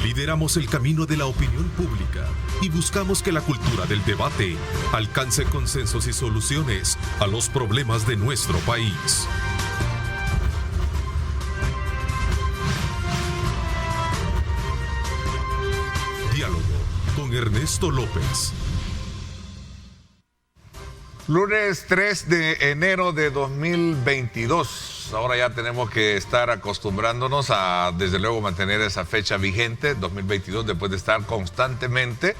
Lideramos el camino de la opinión pública y buscamos que la cultura del debate alcance consensos y soluciones a los problemas de nuestro país. Diálogo con Ernesto López. Lunes 3 de enero de 2022. Ahora ya tenemos que estar acostumbrándonos a, desde luego, mantener esa fecha vigente, 2022, después de estar constantemente,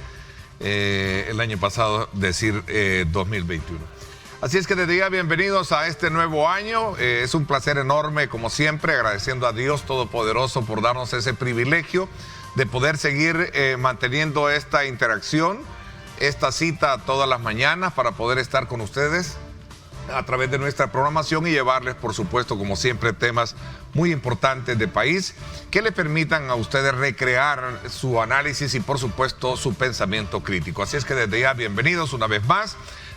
el año pasado, decir 2021. Así es que desde ya, bienvenidos a este nuevo año. Es un placer enorme, como siempre, agradeciendo a Dios Todopoderoso por darnos ese privilegio de poder seguir manteniendo esta interacción, esta cita todas las mañanas para poder estar con ustedes a través de nuestra programación y llevarles, por supuesto, como siempre, temas muy importantes de país que le permitan a ustedes recrear su análisis y, por supuesto, su pensamiento crítico. Así es que desde ya, bienvenidos una vez más.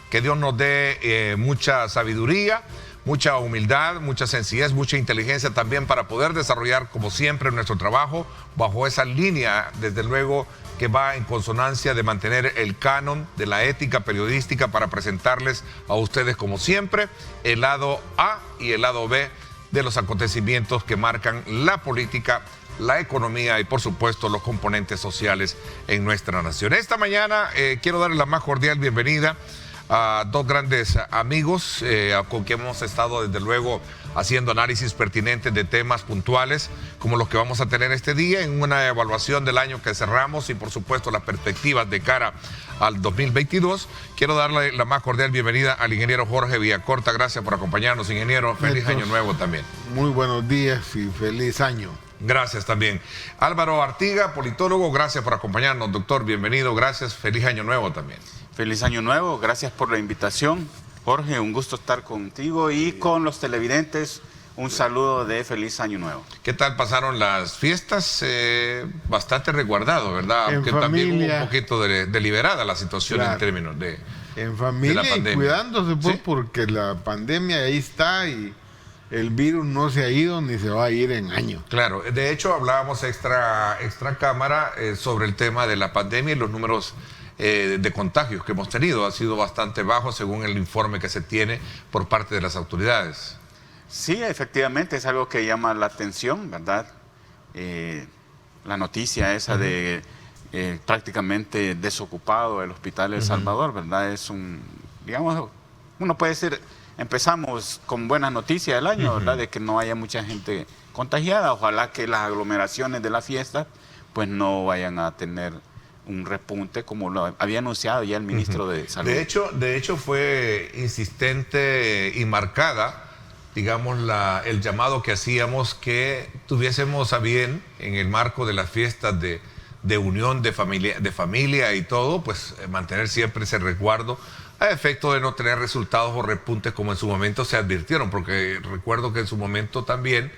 Que Dios nos dé mucha sabiduría, mucha humildad, mucha sencillez, mucha inteligencia también para poder desarrollar, como siempre, nuestro trabajo bajo esa línea, desde luego, que va en consonancia de mantener el canon de la ética periodística para presentarles a ustedes, como siempre, el lado A y el lado B de los acontecimientos que marcan la política, la economía y, por supuesto, los componentes sociales en nuestra nación. Esta mañana quiero darles la más cordial bienvenida a dos grandes amigos con quien hemos estado, desde luego, haciendo análisis pertinentes de temas puntuales como los que vamos a tener este día en una evaluación del año que cerramos y, por supuesto, las perspectivas de cara al 2022. Quiero darle la más cordial bienvenida al ingeniero Jorge Villacorta. Gracias por acompañarnos, ingeniero. Feliz año nuevo también. Muy buenos días y feliz año. Gracias también. Álvaro Artiga, politólogo, gracias por acompañarnos, doctor. Bienvenido, gracias. Feliz año nuevo también. Feliz año nuevo, gracias por la invitación. Jorge, un gusto estar contigo y con los televidentes, un saludo de feliz año nuevo. ¿Qué tal pasaron las fiestas? Bastante resguardado, ¿verdad? Aunque también hubo un poquito deliberada la situación, claro, en términos de familia, de la pandemia. Y cuidándose, pues, ¿sí? Porque la pandemia ahí está y el virus no se ha ido ni se va a ir en años. Claro, de hecho hablábamos extra cámara sobre el tema de la pandemia y los números de contagios que hemos tenido. Ha sido bastante bajo según el informe que se tiene por parte de las autoridades. Sí, efectivamente, es algo que llama la atención, ¿verdad? La noticia esa de prácticamente desocupado el hospital El Salvador, ¿verdad? Es un, digamos, uno puede decir, empezamos con buenas noticias del año, ¿verdad? De que no haya mucha gente contagiada. Ojalá que las aglomeraciones de la fiesta pues no vayan a tener un repunte como lo había anunciado ya el ministro de Salud. De hecho fue insistente y marcada, digamos, el llamado que hacíamos que tuviésemos a bien, en el marco de las fiestas de unión de familia y todo, pues mantener siempre ese resguardo a efecto de no tener resultados o repuntes como en su momento se advirtieron, porque recuerdo que en su momento también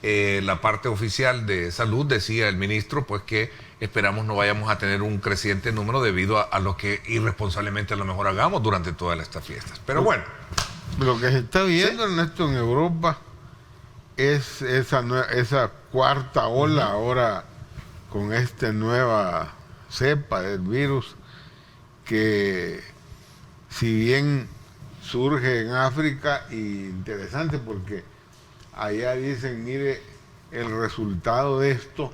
la parte oficial de salud decía el ministro pues que esperamos no vayamos a tener un creciente número debido a lo que irresponsablemente a lo mejor hagamos durante todas estas fiestas. Pero bueno. Lo que se está viendo, ¿sí?, Ernesto, en Europa es esa cuarta ola ahora con esta nueva cepa del virus que, si bien surge en África, y interesante porque allá dicen, mire, el resultado de esto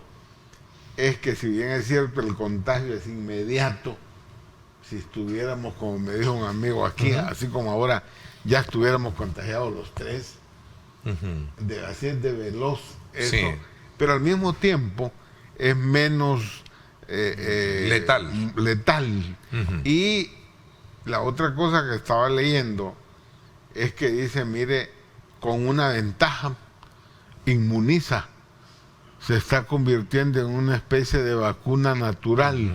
es que, si bien es cierto el contagio es inmediato, si estuviéramos, como me dijo un amigo aquí, así como ahora ya estuviéramos contagiados los tres, así es de veloz eso, sí, pero al mismo tiempo es menos letal. Y la otra cosa que estaba leyendo es que dice, mire, con una ventaja, inmuniza, se está convirtiendo en una especie de vacuna natural.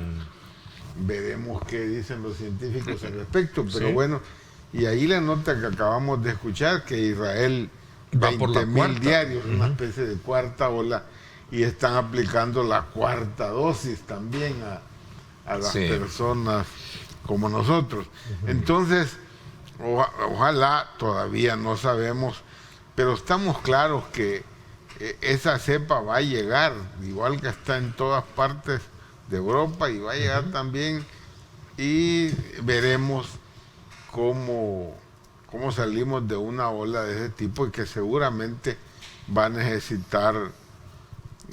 Veremos qué dicen los científicos al respecto, pero sí, bueno, y ahí la nota que acabamos de escuchar, que Israel, 20.000 diarios, una especie de cuarta ola, y están aplicando la cuarta dosis también a las personas como nosotros. Entonces, ojalá, todavía no sabemos, pero estamos claros que esa cepa va a llegar, igual que está en todas partes de Europa, y va a llegar también, y veremos cómo salimos de una ola de ese tipo, y que seguramente va a necesitar,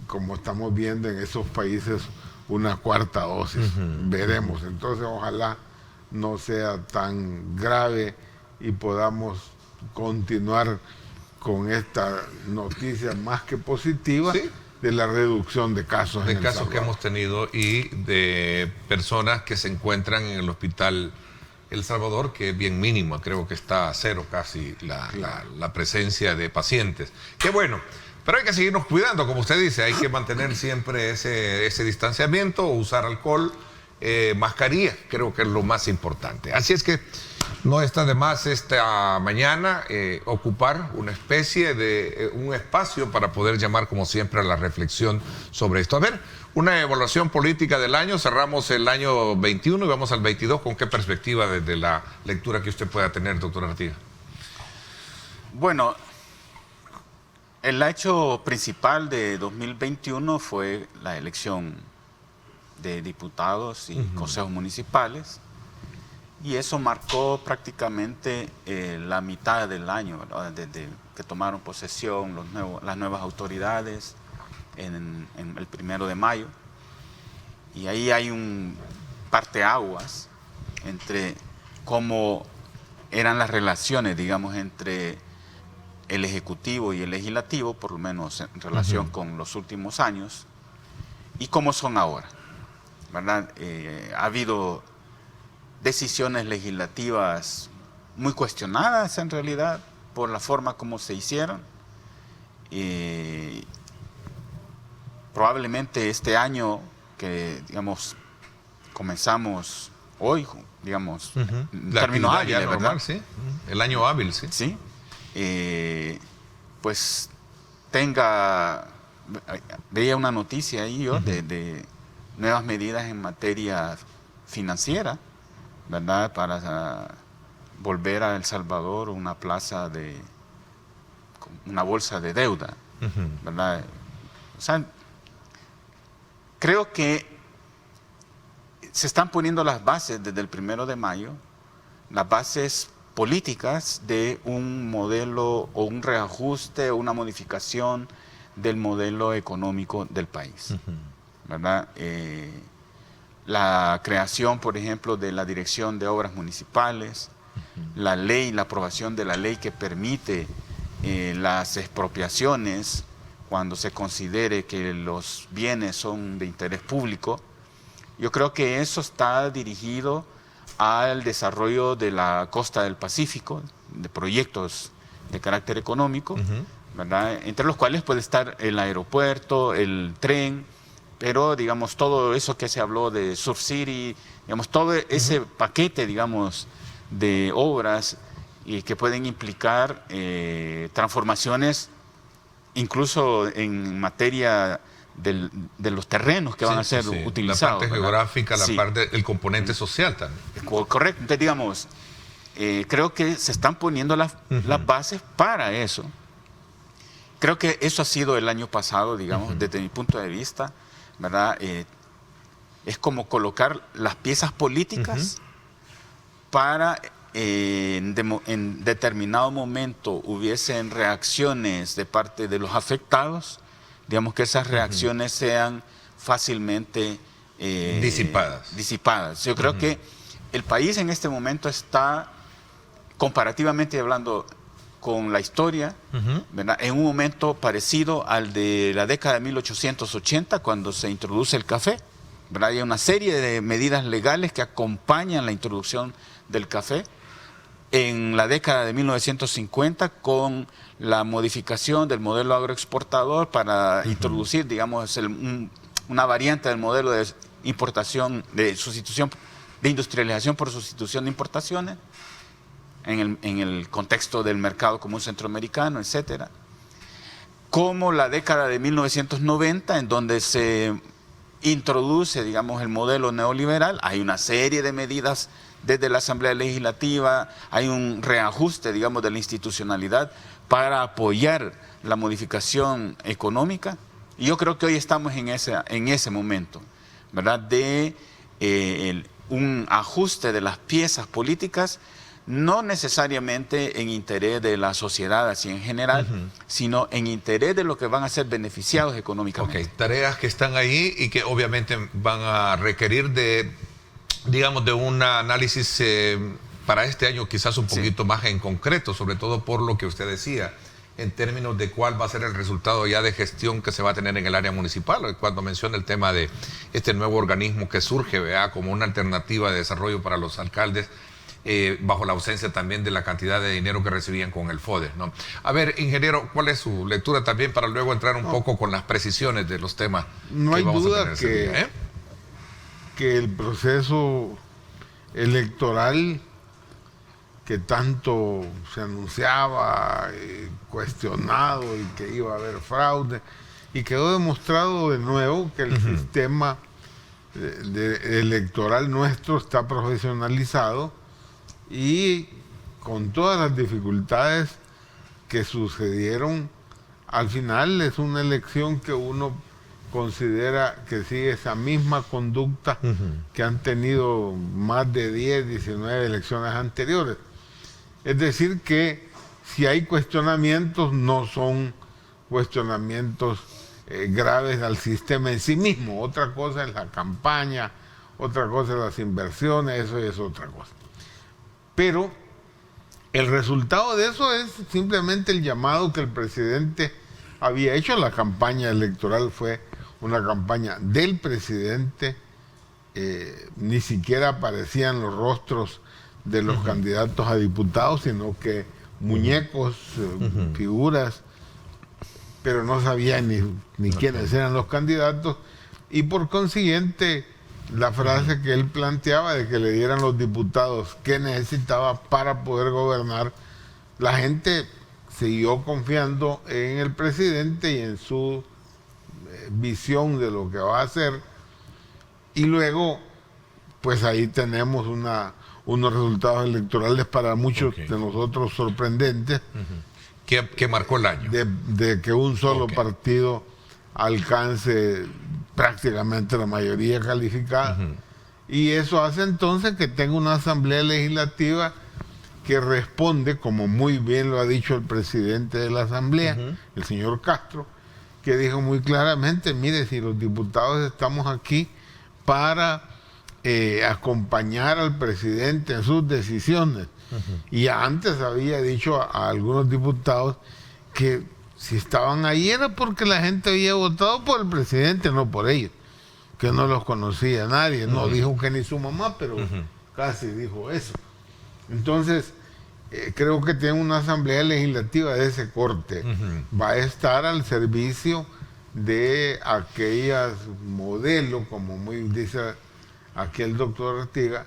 como estamos viendo en esos países, una cuarta dosis. Veremos. Entonces, ojalá no sea tan grave y podamos continuar con esta noticia más que positiva, ¿sí?, de la reducción de casos. De casos que hemos tenido y de personas que se encuentran en el hospital El Salvador, que es bien mínima, creo que está a cero casi la presencia de pacientes. Qué bueno, pero hay que seguirnos cuidando, como usted dice, hay que mantener siempre ese distanciamiento, usar alcohol, mascarilla, creo que es lo más importante. Así es que no está de más esta mañana ocupar una especie de un espacio para poder llamar, como siempre, a la reflexión sobre esto. A ver, una evaluación política del año. Cerramos el año 21 y vamos al 22. ¿Con qué perspectiva desde la lectura que usted pueda tener, doctor Artigas? Bueno, el hecho principal de 2021 fue la elección de diputados y consejos municipales, y eso marcó prácticamente la mitad del año, ¿verdad?, desde que tomaron posesión las nuevas autoridades en el 1 de mayo. Y ahí hay un parteaguas entre cómo eran las relaciones, digamos, entre el Ejecutivo y el Legislativo, por lo menos en relación con los últimos años, y cómo son ahora, ¿verdad? Ha habido decisiones legislativas muy cuestionadas en realidad por la forma como se hicieron. Probablemente este año que, digamos, comenzamos hoy, digamos, en términos hábiles, ¿verdad? Normal, sí. El año hábil, sí. Sí. Pues veía una noticia ahí yo de nuevas medidas en materia financiera, ¿verdad?, para volver a El Salvador una bolsa de deuda, ¿verdad? O sea, creo que se están poniendo las bases desde el 1 de mayo, las bases políticas de un modelo o un reajuste o una modificación del modelo económico del país, ¿verdad? La creación, por ejemplo, de la Dirección de Obras Municipales, la aprobación de la ley que permite las expropiaciones cuando se considere que los bienes son de interés público. Yo creo que eso está dirigido al desarrollo de la costa del Pacífico, de proyectos de carácter económico, ¿verdad?, entre los cuales puede estar el aeropuerto, el tren, pero, digamos, todo eso que se habló de Surf City, digamos, todo ese paquete, digamos, de obras y que pueden implicar transformaciones, incluso en materia de los terrenos que van a ser utilizados. La parte geográfica, Sí. la parte, el componente social también. Correcto. Entonces, digamos, creo que se están poniendo las bases para eso. Creo que eso ha sido el año pasado, digamos, desde mi punto de vista, ¿verdad? Es como colocar las piezas políticas para en determinado momento hubiesen reacciones de parte de los afectados, digamos, que esas reacciones sean fácilmente disipadas. Yo creo que el país en este momento está, comparativamente hablando con la historia, ¿verdad?, en un momento parecido al de la década de 1880, cuando se introduce el café, ¿verdad? Hay una serie de medidas legales que acompañan la introducción del café. En la década de 1950, con la modificación del modelo agroexportador para introducir, digamos, una variante del modelo de importación, de sustitución, de industrialización por sustitución de importaciones, en el contexto del mercado común centroamericano, etcétera. Como la década de 1990, en donde se introduce, digamos, el modelo neoliberal, hay una serie de medidas desde la Asamblea Legislativa, hay un reajuste, digamos, de la institucionalidad para apoyar la modificación económica. Y yo creo que hoy estamos en ese momento, ¿verdad? De un ajuste de las piezas políticas, no necesariamente en interés de la sociedad así en general, sino en interés de los que van a ser beneficiados económicamente. Ok, tareas que están ahí y que obviamente van a requerir de, digamos, de un análisis para este año quizás un poquito más en concreto, sobre todo por lo que usted decía, en términos de cuál va a ser el resultado ya de gestión que se va a tener en el área municipal. Cuando menciona el tema de este nuevo organismo que surge, ¿verdad?, como una alternativa de desarrollo para los alcaldes, bajo la ausencia también de la cantidad de dinero que recibían con el FODES, ¿no? A ver, ingeniero, ¿cuál es su lectura también para luego entrar un poco con las precisiones de los temas? No hay duda que el proceso electoral que tanto se anunciaba, cuestionado, y que iba a haber fraude, y quedó demostrado de nuevo que el sistema electoral nuestro está profesionalizado, y con todas las dificultades que sucedieron, al final es una elección que uno considera que sigue esa misma conducta que han tenido más de 10, 19 elecciones anteriores. Es decir, que si hay cuestionamientos, no son cuestionamientos graves al sistema en sí mismo. Otra cosa es la campaña, otra cosa es las inversiones, eso es otra cosa. Pero el resultado de eso es simplemente el llamado que el presidente había hecho. La campaña electoral fue una campaña del presidente, ni siquiera aparecían los rostros de los candidatos a diputados, sino que muñecos, figuras, pero no sabían ni quiénes eran los candidatos, y por consiguiente la frase que él planteaba de que le dieran los diputados que necesitaba para poder gobernar, la gente siguió confiando en el presidente y en su visión de lo que va a hacer, y luego pues ahí tenemos unos resultados electorales para muchos de nosotros sorprendentes. ¿Qué marcó el año? De que un solo partido alcance prácticamente la mayoría calificada. Y eso hace entonces que tenga una asamblea legislativa que responde, como muy bien lo ha dicho el presidente de la asamblea, el señor Castro, que dijo muy claramente: mire, si los diputados estamos aquí para acompañar al presidente en sus decisiones. Y antes había dicho a algunos diputados que si estaban ahí era porque la gente había votado por el presidente, no por ellos, que no los conocía nadie. No dijo que ni su mamá, pero casi dijo eso. Entonces, creo que tiene una asamblea legislativa de ese corte. Va a estar al servicio de aquellas modelos, como muy dice aquí el doctor Artiga,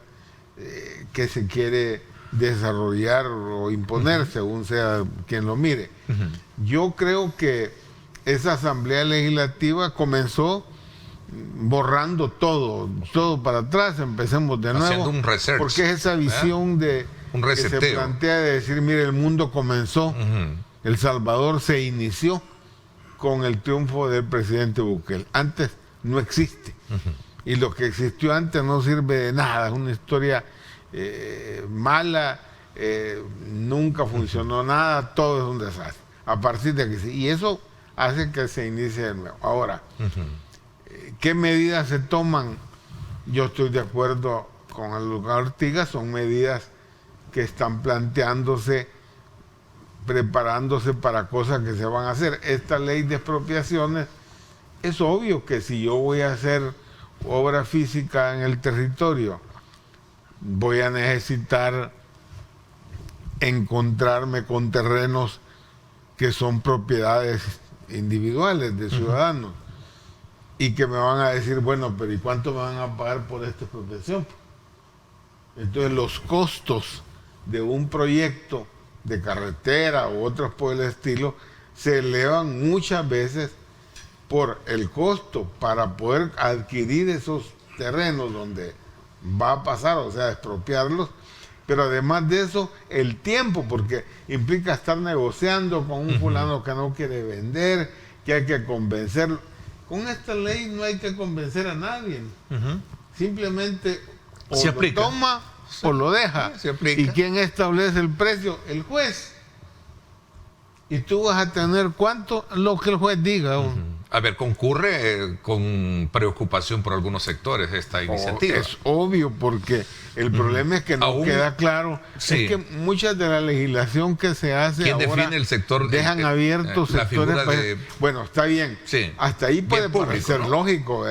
que se quiere desarrollar o imponer, según sea quien lo mire. Yo creo que esa asamblea legislativa comenzó borrando todo para atrás. Empecemos de nuevo. Haciendo un research, porque es esa visión de que se plantea de decir: mire, el mundo comenzó, El Salvador se inició con el triunfo del presidente Bukele. Antes no existe. Y lo que existió antes no sirve de nada, es una historia mala, nunca funcionó nada, todo es un desastre. A partir de que y eso hace que se inicie de nuevo. Ahora, ¿qué medidas se toman? Yo estoy de acuerdo con el doctor Artigas, son medidas que están planteándose, preparándose para cosas que se van a hacer. Esta ley de expropiaciones, es obvio que si yo voy a hacer obra física en el territorio, voy a necesitar encontrarme con terrenos que son propiedades individuales de ciudadanos, y que me van a decir: bueno, pero ¿y cuánto me van a pagar por esta expropiación? Entonces los costos de un proyecto de carretera u otros por el estilo se elevan muchas veces por el costo para poder adquirir esos terrenos donde va a pasar, o sea, expropiarlos, Pero además de eso, el tiempo, porque implica estar negociando con un fulano que no quiere vender, que hay que convencerlo. Con esta ley no hay que convencer a nadie. Simplemente o Se lo aplica. toma o lo deja. Sí, se aplica. ¿Y quién establece el precio? El juez. Y tú vas a tener ¿cuánto? Lo que el juez diga. A ver, concurre con preocupación por algunos sectores esta iniciativa. Es obvio, porque el problema es que no Aún- queda claro. Sí. Es que muchas de la legislación que se hace ¿Quién ahora define el sector? dejan abiertos la sectores. figura de- Bueno, está bien. Sí. Hasta ahí puede Bien público, parecer ¿no? lógico,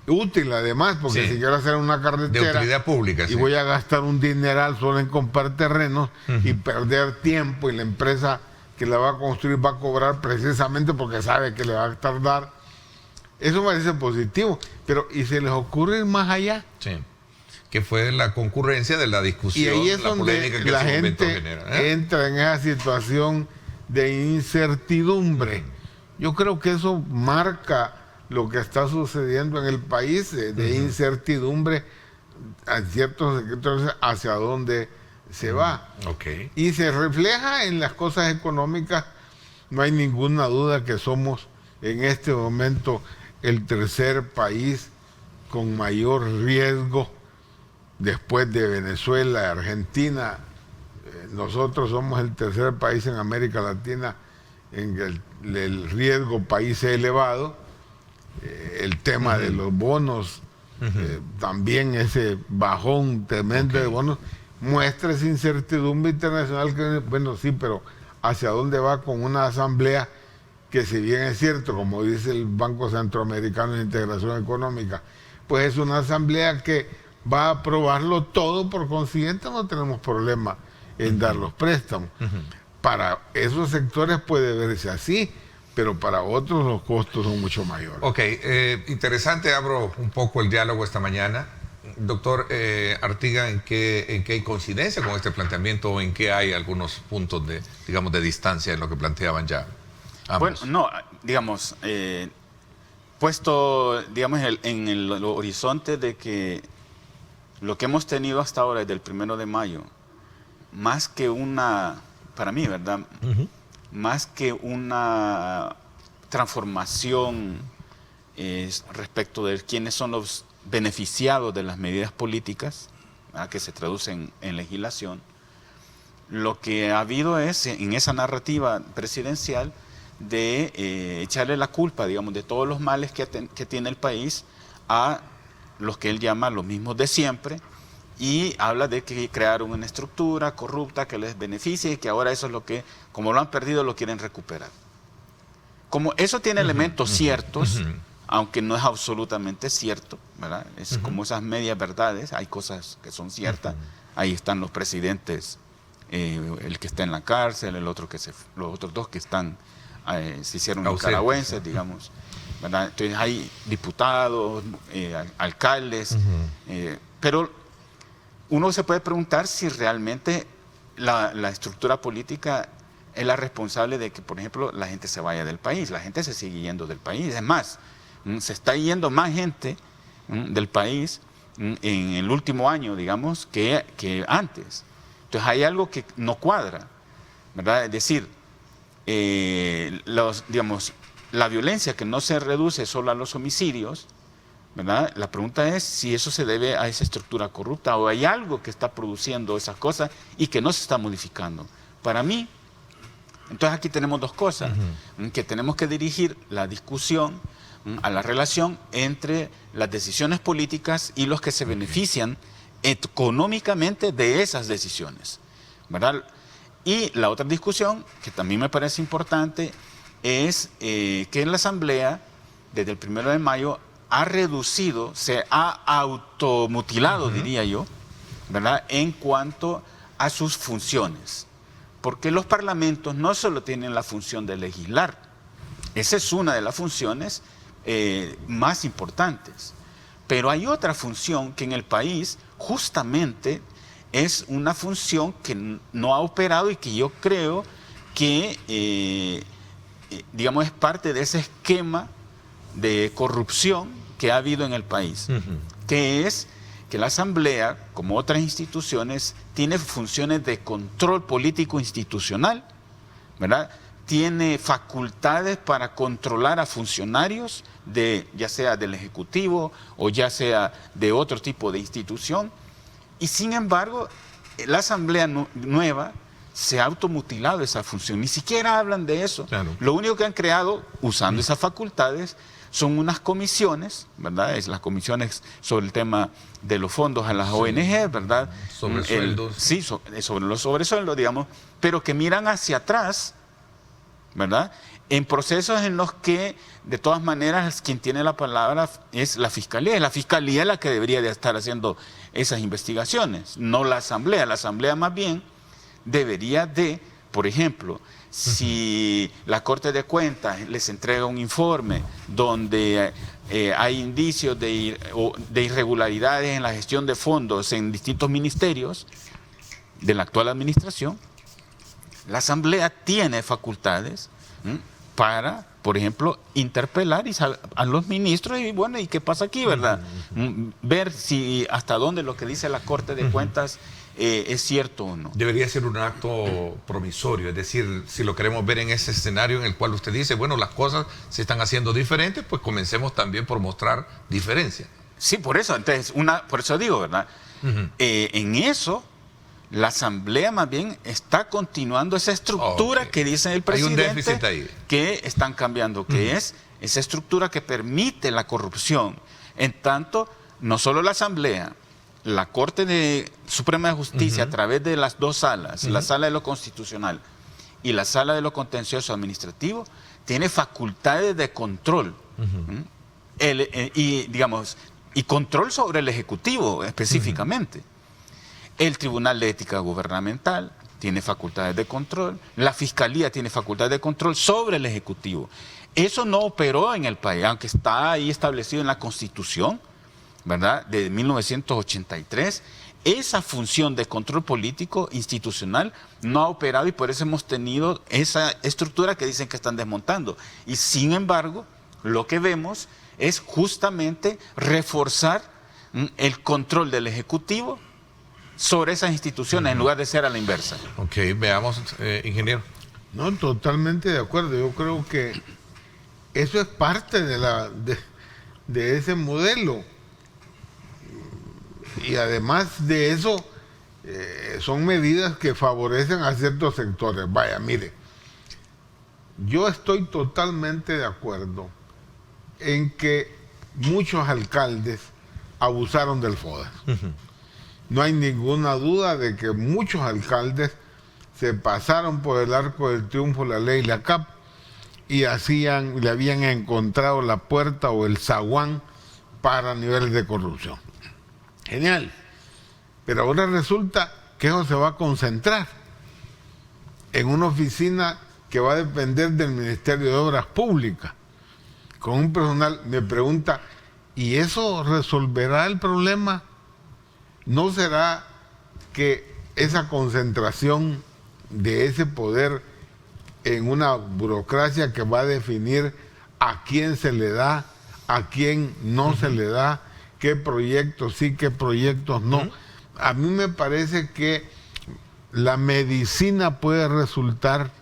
útil además, porque Sí. si quiero hacer una De carretera utilidad pública, y sí. voy a gastar un dineral solo en comprar terrenos y perder tiempo, y la empresa que la va a construir va a cobrar precisamente porque sabe que le va a tardar. Eso me parece positivo, pero ¿y se les ocurre ir más allá? Sí. Que fue la concurrencia de la Y discusión, ahí es la donde polémica que la en su momento gente genera. ¿eh? entra en esa situación de incertidumbre. Yo creo que eso marca lo que está sucediendo en el país, de incertidumbre a ciertos sectores hacia dónde se va. Ok. Y se refleja en las cosas económicas. No hay ninguna duda que somos en este momento el tercer país con mayor riesgo después de Venezuela, Argentina. Nosotros somos el tercer país en América Latina en que el riesgo país es elevado. El tema de los bonos, también ese bajón tremendo de bonos, muestra esa incertidumbre internacional que, bueno, sí, pero ¿hacia dónde va con una asamblea que, si bien es cierto, como dice el Banco Centroamericano de Integración Económica, pues es una asamblea que va a aprobarlo todo, por consiguiente no tenemos problema en dar los préstamos? Para esos sectores puede verse así, pero para otros los costos son mucho mayores. Ok, interesante, abro un poco el diálogo esta mañana. Doctor Artiga, ¿en qué hay coincidencia con este planteamiento o en qué hay algunos puntos de, digamos, de distancia en lo que planteaban ya ambos? Bueno, no, digamos, puesto, digamos, en el horizonte de que lo que hemos tenido hasta ahora desde el 1 de mayo, más que una, para mí, ¿verdad? Más que una transformación respecto de quiénes son los beneficiados de las medidas políticas, ¿verdad?, que se traducen en legislación, lo que ha habido es, en esa narrativa presidencial, de echarle la culpa, digamos, de todos los males que tiene el país a los que él llama los mismos de siempre, y habla de que crearon una estructura corrupta que les beneficie y que ahora eso es lo que, como lo han perdido, lo quieren recuperar. Como eso tiene elementos ciertos, aunque no es absolutamente cierto, ¿verdad? Es como esas medias verdades, hay cosas que son ciertas, ahí están los presidentes, el que está en la cárcel, el otro los otros dos que están, se hicieron nicaragüenses, digamos, ¿verdad? Entonces hay diputados, alcaldes, pero uno se puede preguntar si realmente la estructura política es la responsable de que, por ejemplo, la gente se vaya del país. La gente se sigue yendo del país. Es más, se está yendo más gente del país en el último año, digamos, que antes. Entonces hay algo que no cuadra, ¿verdad? Es decir, digamos, la violencia que no se reduce solo a los homicidios, ¿verdad? La pregunta es si eso se debe a esa estructura corrupta o hay algo que está produciendo esas cosas y que no se está modificando. Para mí, entonces aquí tenemos dos cosas, que tenemos que dirigir la discusión a la relación entre las decisiones políticas y los que se benefician económicamente de esas decisiones, ¿verdad? Y la otra discusión, que también me parece importante, es que en la Asamblea, desde el 1 de mayo, ha reducido, se ha automutilado, diría yo, ¿verdad?, en cuanto a sus funciones. Porque los parlamentos no solo tienen la función de legislar, esa es una de las funciones más importantes, pero hay otra función que en el país justamente es una función que no ha operado y que yo creo que, digamos, es parte de ese esquema de corrupción que ha habido en el país, que es que la Asamblea, como otras instituciones, tiene funciones de control político institucional, ¿verdad? Tiene facultades para controlar a funcionarios, ya sea del Ejecutivo o ya sea de otro tipo de institución. Y sin embargo, la Asamblea nueva se ha automutilado esa función. Ni siquiera hablan de eso. Claro. Lo único que han creado, usando esas facultades, son unas comisiones, ¿verdad? Es las comisiones sobre el tema de los fondos a las ONG, ¿verdad? Sobre sueldos. Sí, sobre los sobresueldos, digamos, pero que miran hacia atrás, ¿verdad? En procesos en los que, de todas maneras, quien tiene la palabra es la Fiscalía. Es la Fiscalía la que debería de estar haciendo esas investigaciones, no la Asamblea. La Asamblea más bien debería de, por ejemplo, si la Corte de Cuentas les entrega un informe donde hay indicios de irregularidades en la gestión de fondos en distintos ministerios de la actual administración, la Asamblea tiene facultades para, por ejemplo, interpelar a los ministros y bueno, ¿y qué pasa aquí, verdad? Ver si hasta dónde lo que dice la Corte de Cuentas es cierto o no. Debería ser un acto promisorio, es decir, si lo queremos ver en ese escenario en el cual usted dice, bueno, las cosas se están haciendo diferentes, pues comencemos también por mostrar diferencia. Sí, por eso, entonces, por eso digo, ¿verdad? En eso, la Asamblea más bien está continuando esa estructura que dice el presidente. Hay un déficit ahí. Que están cambiando, que es esa estructura que permite la corrupción. En tanto, no solo la Asamblea, la Corte Suprema de Justicia, a través de las dos salas, la Sala de lo Constitucional y la Sala de lo Contencioso Administrativo, tiene facultades de control. Y control sobre el Ejecutivo específicamente. El Tribunal de Ética Gubernamental tiene facultades de control, la Fiscalía tiene facultades de control sobre el Ejecutivo. Eso no operó en el país, aunque está ahí establecido en la Constitución, ¿verdad?, de 1983, esa función de control político institucional no ha operado y por eso hemos tenido esa estructura que dicen que están desmontando. Y sin embargo, lo que vemos es justamente reforzar el control del Ejecutivo sobre esas instituciones en lugar de ser a la inversa. Ok, veamos, ingeniero. No, totalmente de acuerdo. Yo creo que eso es parte de ese modelo. Y además de eso, son medidas que favorecen a ciertos sectores. Vaya, mire, yo estoy totalmente de acuerdo en que muchos alcaldes abusaron del FODAS. No hay ninguna duda de que muchos alcaldes se pasaron por el arco del triunfo la ley la CAP y le habían encontrado la puerta o el zaguán para niveles de corrupción. Genial. Pero ahora resulta que eso se va a concentrar en una oficina que va a depender del Ministerio de Obras Públicas, con un personal. Me pregunta, ¿y eso resolverá el problema? ¿No será que esa concentración de ese poder en una burocracia que va a definir a quién se le da, a quién no se le da, qué proyectos sí, qué proyectos no? A mí me parece que la medicina puede resultar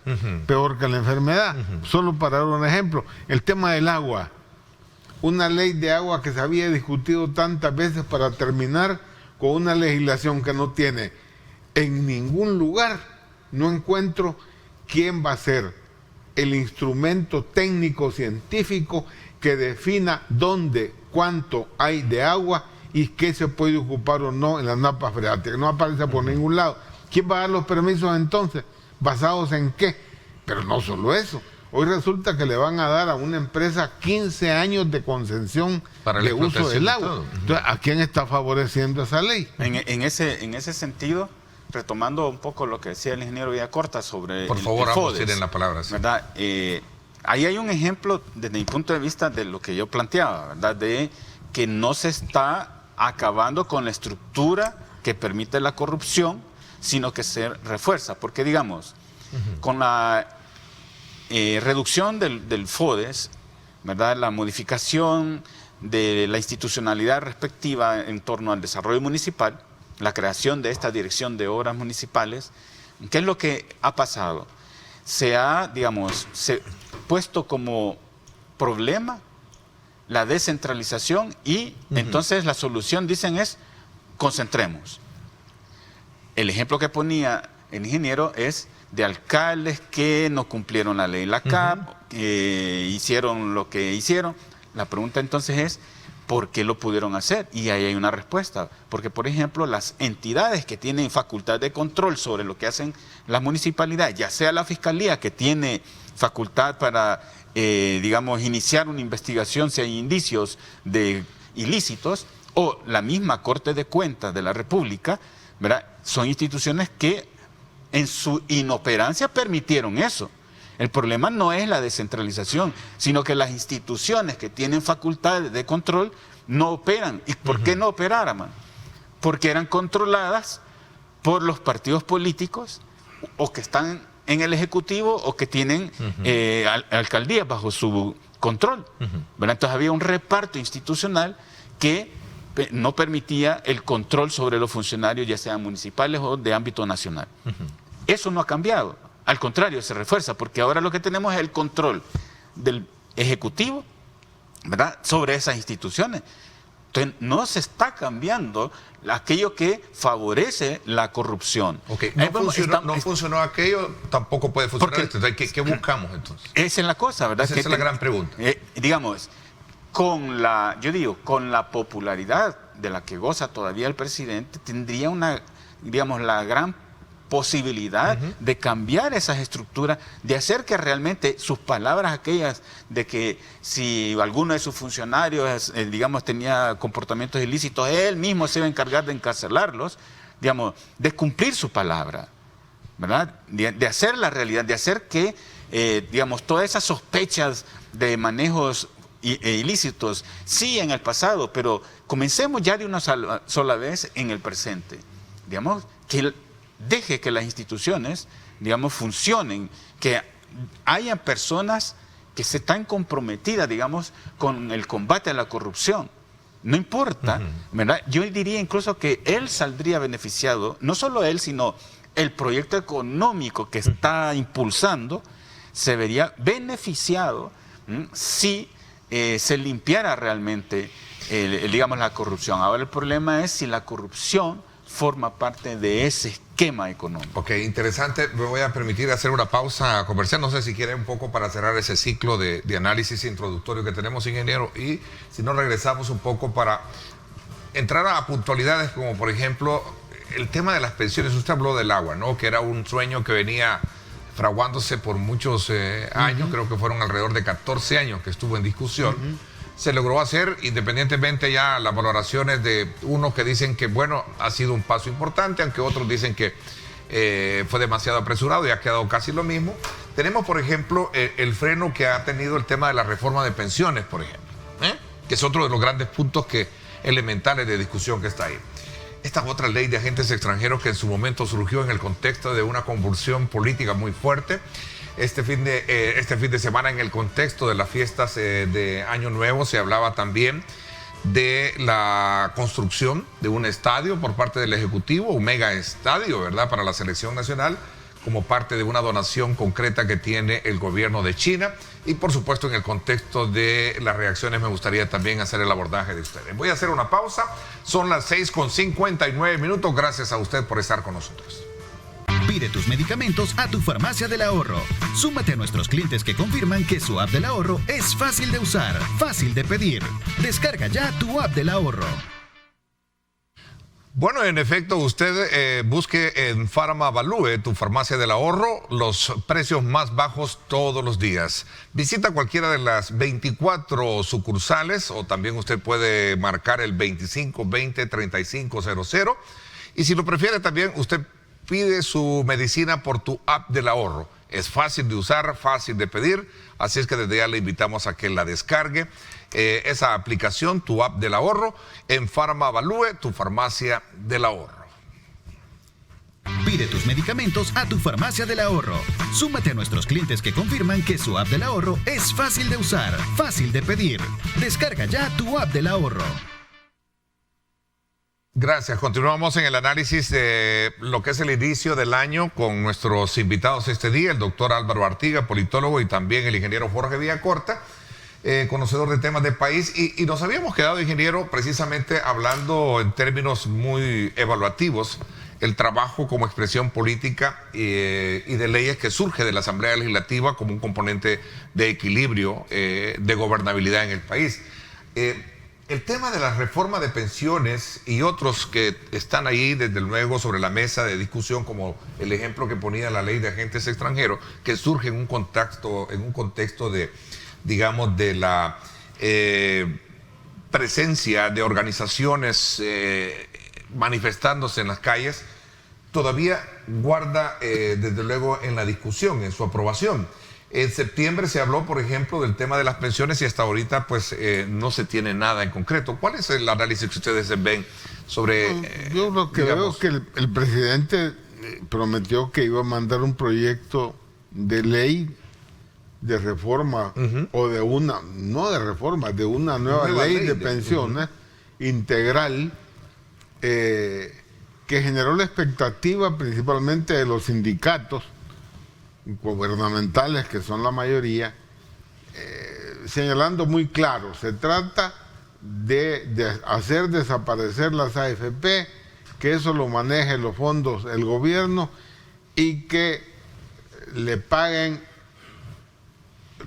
peor que la enfermedad. Solo para dar un ejemplo, el tema del agua. Una ley de agua que se había discutido tantas veces para terminar con una legislación que no tiene en ningún lugar. No encuentro quién va a ser el instrumento técnico científico que defina dónde, cuánto hay de agua y qué se puede ocupar o no en las napas freáticas. No aparece por ningún lado. ¿Quién va a dar los permisos entonces? ¿Basados en qué? Pero no solo eso. Hoy resulta que le van a dar a una empresa 15 años de concesión para de uso del agua. Entonces, ¿a quién está favoreciendo esa ley? En ese sentido, retomando un poco lo que decía el ingeniero Villacorta sobre Por favor, el vamos FODES, a ir en la palabra. Sí. ¿verdad? Ahí hay un ejemplo, desde mi punto de vista, de lo que yo planteaba, ¿verdad? De que no se está acabando con la estructura que permite la corrupción, sino que se refuerza. Porque, digamos, con la reducción del FODES, ¿verdad?, la modificación de la institucionalidad respectiva en torno al desarrollo municipal, la creación de esta Dirección de Obras Municipales, ¿qué es lo que ha pasado? Se ha, digamos, puesto como problema la descentralización y entonces la solución, dicen, es concentremos. El ejemplo que ponía el ingeniero es de alcaldes que no cumplieron la ley, la CAP, hicieron lo que hicieron. La pregunta entonces es, ¿por qué lo pudieron hacer? Y ahí hay una respuesta. Porque, por ejemplo, las entidades que tienen facultad de control sobre lo que hacen las municipalidades, ya sea la Fiscalía, que tiene facultad para, digamos, iniciar una investigación si hay indicios de ilícitos, o la misma Corte de Cuentas de la República, ¿verdad? Son instituciones que en su inoperancia permitieron eso. El problema no es la descentralización, sino que las instituciones que tienen facultades de control no operan. ¿Y por qué no operaran? Porque eran controladas por los partidos políticos o que están en el Ejecutivo o que tienen alcaldías bajo su control. Entonces había un reparto institucional que no permitía el control sobre los funcionarios, ya sean municipales o de ámbito nacional. Eso no ha cambiado. Al contrario, se refuerza, porque ahora lo que tenemos es el control del Ejecutivo, ¿verdad?, sobre esas instituciones. Entonces, no se está cambiando aquello que favorece la corrupción. Okay. No funcionó aquello, tampoco puede funcionar esto. Entonces, ¿qué buscamos entonces? Esa es la cosa, ¿verdad? Esa es la gran pregunta. Digamos, con la popularidad de la que goza todavía el presidente, tendría la gran posibilidad de cambiar esas estructuras, de hacer que realmente sus palabras aquellas de que si alguno de sus funcionarios, digamos, tenía comportamientos ilícitos, él mismo se iba a encargar de encarcelarlos, digamos, de cumplir su palabra, ¿verdad? De hacer la realidad, de hacer que, digamos, todas esas sospechas de manejos ilícitos, sí en el pasado, pero comencemos ya de una sola vez en el presente, digamos, que deje que las instituciones, digamos, funcionen, que hayan personas que se están comprometidas, digamos, con el combate a la corrupción. No importa, ¿verdad? Yo diría incluso que él saldría beneficiado, no solo él, sino el proyecto económico que está impulsando, se vería beneficiado si se limpiara realmente, digamos, la corrupción. Ahora el problema es si la corrupción forma parte de ese esquema económico. Ok, interesante. Me voy a permitir hacer una pausa comercial. No sé si quiere un poco para cerrar ese ciclo de análisis introductorio que tenemos, ingeniero, y si no regresamos un poco para entrar a puntualidades como, por ejemplo, el tema de las pensiones. Usted habló del agua, ¿no? Que era un sueño que venía fraguándose por muchos años, creo que fueron alrededor de 14 años que estuvo en discusión. Se logró hacer, independientemente ya las valoraciones de unos que dicen que, bueno, ha sido un paso importante, aunque otros dicen que fue demasiado apresurado y ha quedado casi lo mismo. Tenemos, por ejemplo, el freno que ha tenido el tema de la reforma de pensiones, por ejemplo, que es otro de los grandes puntos elementales de discusión que está ahí. Esta otra ley de agentes extranjeros que en su momento surgió en el contexto de una convulsión política muy fuerte. Este fin de semana, en el contexto de las fiestas de Año Nuevo, se hablaba también de la construcción de un estadio por parte del Ejecutivo, un mega estadio, ¿verdad?, para la selección nacional, como parte de una donación concreta que tiene el gobierno de China. Y por supuesto, en el contexto de las reacciones, me gustaría también hacer el abordaje de ustedes. Voy a hacer una pausa. Son las 6:59. Gracias a usted por estar con nosotros. Pide tus medicamentos a tu Farmacia del Ahorro. Súmate a nuestros clientes que confirman que su app del ahorro es fácil de usar, fácil de pedir. Descarga ya tu app del ahorro. Bueno, en efecto, usted busque en Farmavalue, tu Farmacia del Ahorro, los precios más bajos todos los días. Visita cualquiera de las 24 sucursales, o también usted puede marcar el 2520-3500. Y si lo prefiere también, usted pide su medicina por tu app del ahorro. Es fácil de usar, fácil de pedir, así es que desde ya le invitamos a que la descargue, esa aplicación, tu app del ahorro, en Farmavalue, tu Farmacia del Ahorro. Pide tus medicamentos a tu farmacia del ahorro. Súmate a nuestros clientes que confirman que su app del ahorro es fácil de usar, fácil de pedir. Descarga ya tu app del ahorro. Gracias. Continuamos en el análisis de lo que es el inicio del año con nuestros invitados este día, el doctor Álvaro Artiga, politólogo, y también el ingeniero Jorge Villacorta, conocedor de temas del país. Y nos habíamos quedado, ingeniero, precisamente hablando en términos muy evaluativos, el trabajo como expresión política y de leyes que surge de la Asamblea Legislativa como un componente de equilibrio, de gobernabilidad en el país. El tema de la reforma de pensiones y otros que están ahí, desde luego, sobre la mesa de discusión, como el ejemplo que ponía la ley de agentes extranjeros, que surge en un contexto de, digamos, de la presencia de organizaciones manifestándose en las calles, todavía guarda, desde luego, en la discusión, en su aprobación. En septiembre se habló, por ejemplo, del tema de las pensiones y hasta ahorita pues no se tiene nada en concreto. ¿Cuál es el análisis que ustedes ven sobre...? Yo lo que veo es que el presidente prometió que iba a mandar un proyecto de ley de reforma, o de una, no de reforma, de una nueva ley de pensiones integral, que generó la expectativa principalmente de los sindicatos gubernamentales, que son la mayoría, señalando muy claro, se trata de hacer desaparecer las AFP, que eso lo maneje los fondos el gobierno y que le paguen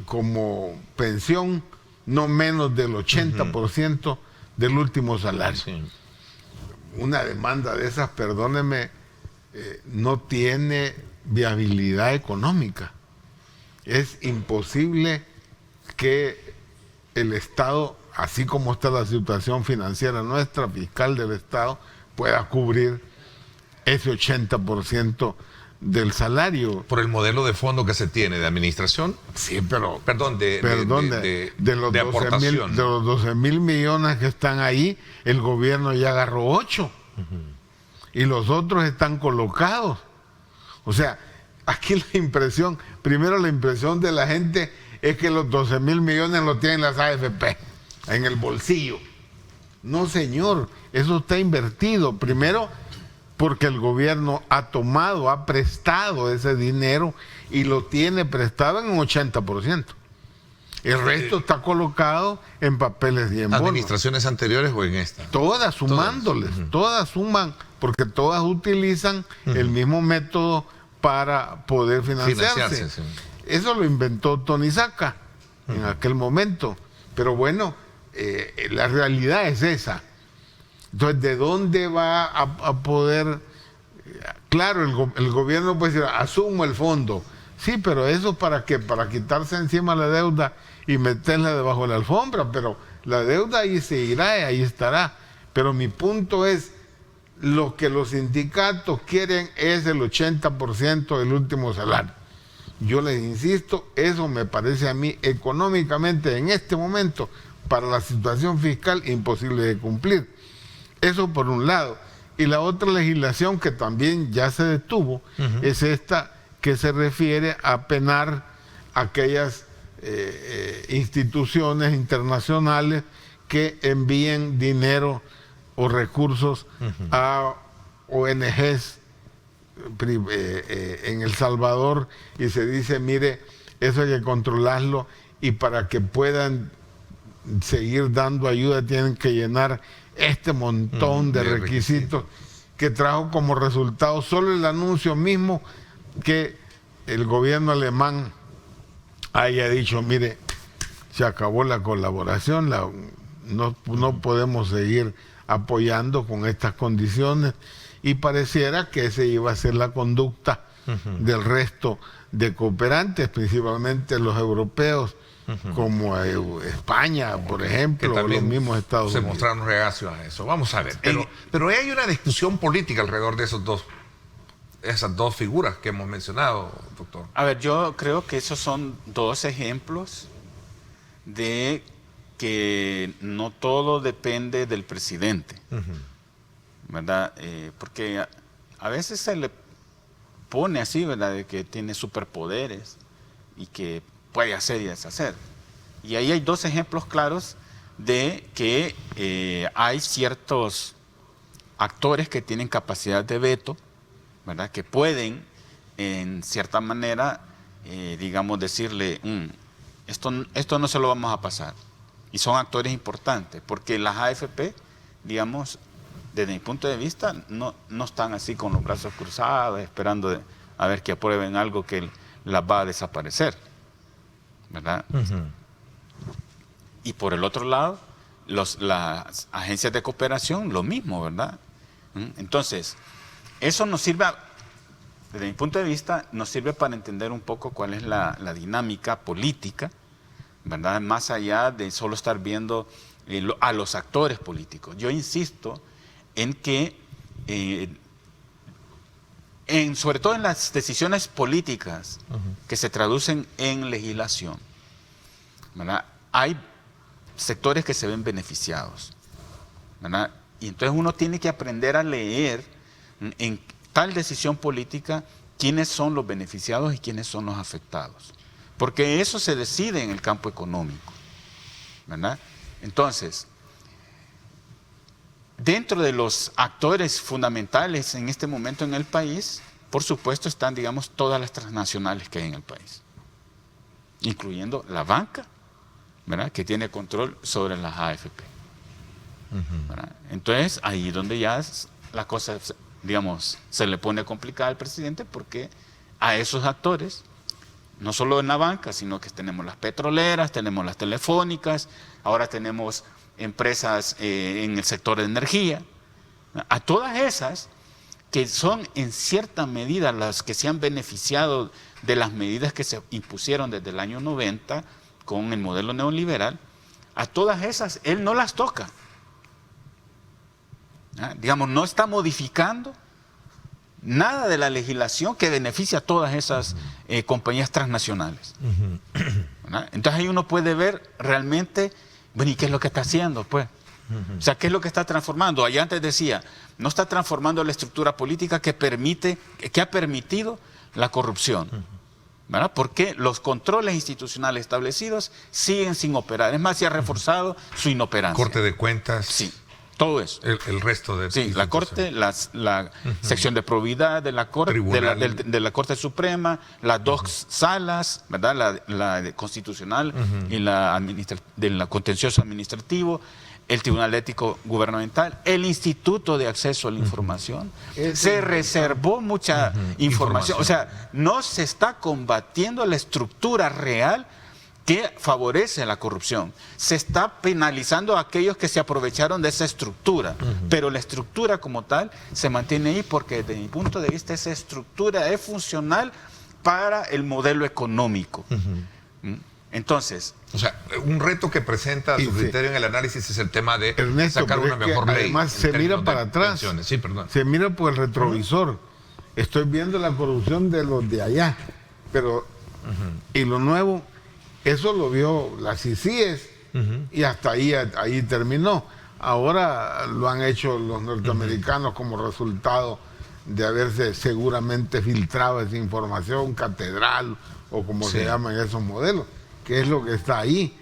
como pensión no menos del 80% del último salario. Sí. Una demanda de esas, perdóneme, no tiene viabilidad económica. Es imposible que el Estado, así como está la situación financiera nuestra, fiscal del Estado, pueda cubrir ese 80% del salario. Por el modelo de fondo que se tiene de administración. Sí, pero... Perdón, de aportación. De los 12,000 millones que están ahí, el gobierno ya agarró 8. Y los otros están colocados. O sea, aquí la impresión de la gente es que los 12,000 millones los tienen las AFP en el bolsillo. No, señor, eso está invertido. Primero, porque el gobierno ha prestado ese dinero y lo tiene prestado en un 80%. El resto está colocado en papeles y en bonos. ¿Administraciones anteriores o en esta? Todas sumándoles, todas suman, porque todas utilizan el mismo método para poder financiarse. Sí. Eso lo inventó Tony Saca en aquel momento. Pero bueno, la realidad es esa. Entonces, ¿de dónde va a poder? Claro, el gobierno puede decir, asumo el fondo. Sí, pero eso ¿para qué? Para quitarse encima la deuda y meterla debajo de la alfombra, pero la deuda ahí seguirá y ahí estará. Pero mi punto es, lo que los sindicatos quieren es el 80% del último salario. Yo les insisto, eso me parece a mí económicamente en este momento, para la situación fiscal, imposible de cumplir. Eso por un lado. Y la otra legislación que también ya se detuvo es esta que se refiere a penar aquellas instituciones internacionales que envíen dinero o recursos a ONGs en El Salvador, y se dice, mire, eso hay que controlarlo, y para que puedan seguir dando ayuda tienen que llenar este montón de requisitos que trajo como resultado solo el anuncio mismo que el gobierno alemán haya dicho, mire, se acabó la colaboración, no podemos seguir apoyando con estas condiciones, y pareciera que esa iba a ser la conducta del resto de cooperantes, principalmente los europeos, como España, por ejemplo, o los mismos Estados Unidos. Se mostraron reacios a eso. Vamos a ver. Pero hay una discusión política alrededor de esas dos figuras que hemos mencionado, doctor. A ver, yo creo que esos son dos ejemplos de que no todo depende del presidente, ¿verdad? Porque a veces impone así, ¿verdad? De que tiene superpoderes y que puede hacer y deshacer. Y ahí hay dos ejemplos claros de que hay ciertos actores que tienen capacidad de veto, ¿verdad? Que pueden, en cierta manera, digamos, decirle, esto no se lo vamos a pasar. Y son actores importantes, porque las AFP, digamos, desde mi punto de vista, no están así con los brazos cruzados, esperando a ver que aprueben algo que las va a desaparecer, ¿verdad? Y por el otro lado, las agencias de cooperación, lo mismo, ¿verdad? Entonces, eso nos sirve, desde mi punto de vista, nos sirve para entender un poco cuál es la dinámica política, ¿verdad? Más allá de solo estar viendo a los actores políticos. Yo insisto en que, sobre todo en las decisiones políticas que se traducen en legislación, ¿verdad? Hay sectores que se ven beneficiados, ¿verdad? Y entonces uno tiene que aprender a leer en tal decisión política quiénes son los beneficiados y quiénes son los afectados. Porque eso se decide en el campo económico, ¿verdad? Entonces, dentro de los actores fundamentales en este momento en el país, por supuesto están, digamos, todas las transnacionales que hay en el país, incluyendo la banca, ¿verdad? Que tiene control sobre las AFP. ¿Verdad? Entonces, ahí es donde ya la cosa, digamos, se le pone complicada al presidente, porque a esos actores, no solo en la banca, sino que tenemos las petroleras, tenemos las telefónicas, ahora tenemos empresas en el sector de energía, a todas esas que son en cierta medida las que se han beneficiado de las medidas que se impusieron desde el año 90 con el modelo neoliberal, a todas esas él no las toca. Digamos, no está modificando nada de la legislación que beneficia a todas esas compañías transnacionales. Entonces ahí uno puede ver realmente, bueno, ¿y qué es lo que está haciendo? Pues, o sea, ¿qué es lo que está transformando? Allá antes decía, no está transformando la estructura política que ha permitido la corrupción, ¿verdad? Porque los controles institucionales establecidos siguen sin operar. Es más, se ha reforzado su inoperancia. Corte de cuentas. Sí. Todo eso. El resto de... Sí, la Corte, la sección de probidad de la Corte, de la Corte Suprema, las dos salas, ¿verdad? La constitucional y de la contencioso administrativo, el Tribunal Ético Gubernamental, el Instituto de Acceso a la Información. Se reservó mucha información. O sea, no se está combatiendo la estructura real que favorece la corrupción. Se está penalizando a aquellos que se aprovecharon de esa estructura, pero la estructura como tal se mantiene ahí porque desde mi punto de vista esa estructura es funcional para el modelo económico. Entonces... O sea, un reto que presenta a su criterio en el análisis es el tema de sacar una mejor ley. Además se mira para atrás, sí, perdón. Se mira por el retrovisor. Estoy viendo la corrupción de los de allá, pero y lo nuevo... Eso lo vio las CICIES y hasta ahí terminó. Ahora lo han hecho los norteamericanos como resultado de haberse seguramente filtrado esa información, catedral o como se llaman esos modelos, que es lo que está ahí.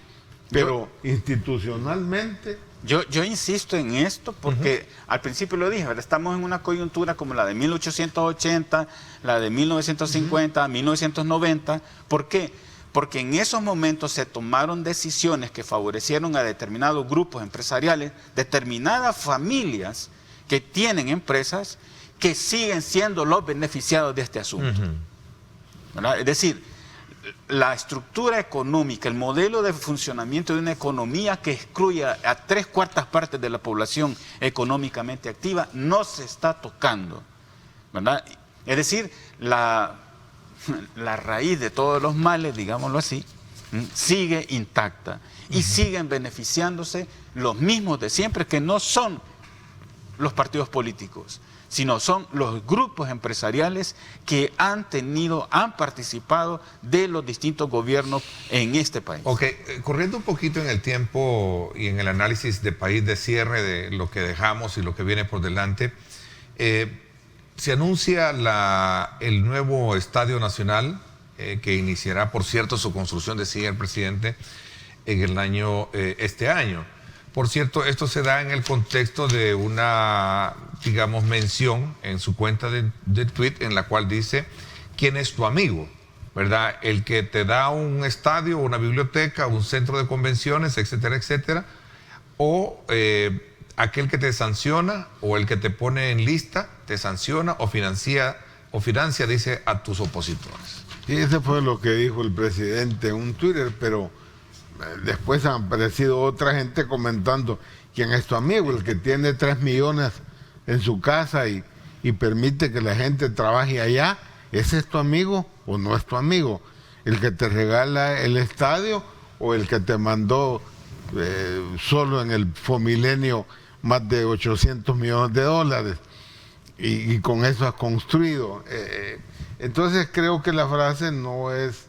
Pero institucionalmente... Yo insisto en esto porque al principio lo dije, ¿verdad? Estamos en una coyuntura como la de 1880, la de 1950, 1990. ¿Por qué? Porque en esos momentos se tomaron decisiones que favorecieron a determinados grupos empresariales, determinadas familias que tienen empresas que siguen siendo los beneficiados de este asunto. ¿Verdad? Es decir, la estructura económica, el modelo de funcionamiento de una economía que excluye a 3/4 partes de la población económicamente activa no se está tocando, ¿verdad? Es decir, la raíz de todos los males, digámoslo así, sigue intacta y siguen beneficiándose los mismos de siempre, que no son los partidos políticos, sino son los grupos empresariales que han participado de los distintos gobiernos en este país. Ok, corriendo un poquito en el tiempo y en el análisis de país de cierre de lo que dejamos y lo que viene por delante, se anuncia el nuevo Estadio Nacional, que iniciará, por cierto, su construcción, decía el presidente, en este año. Por cierto, esto se da en el contexto de una, digamos, mención en su cuenta de tweet en la cual dice: ¿quién es tu amigo? ¿Verdad? El que te da un estadio, una biblioteca, un centro de convenciones, etcétera, etcétera, o aquel que te sanciona, o el que te pone en lista, te sanciona o financia, dice, a tus opositores. Y ese fue lo que dijo el presidente en un Twitter, pero después han aparecido otra gente comentando: ¿quién es tu amigo? El que tiene 3 millones en su casa y permite que la gente trabaje allá, ¿ese es tu amigo o no es tu amigo? ¿El que te regala el estadio o el que te mandó solo en el Fomilenio más de 800 millones de dólares y con eso has construido? Entonces creo que la frase no es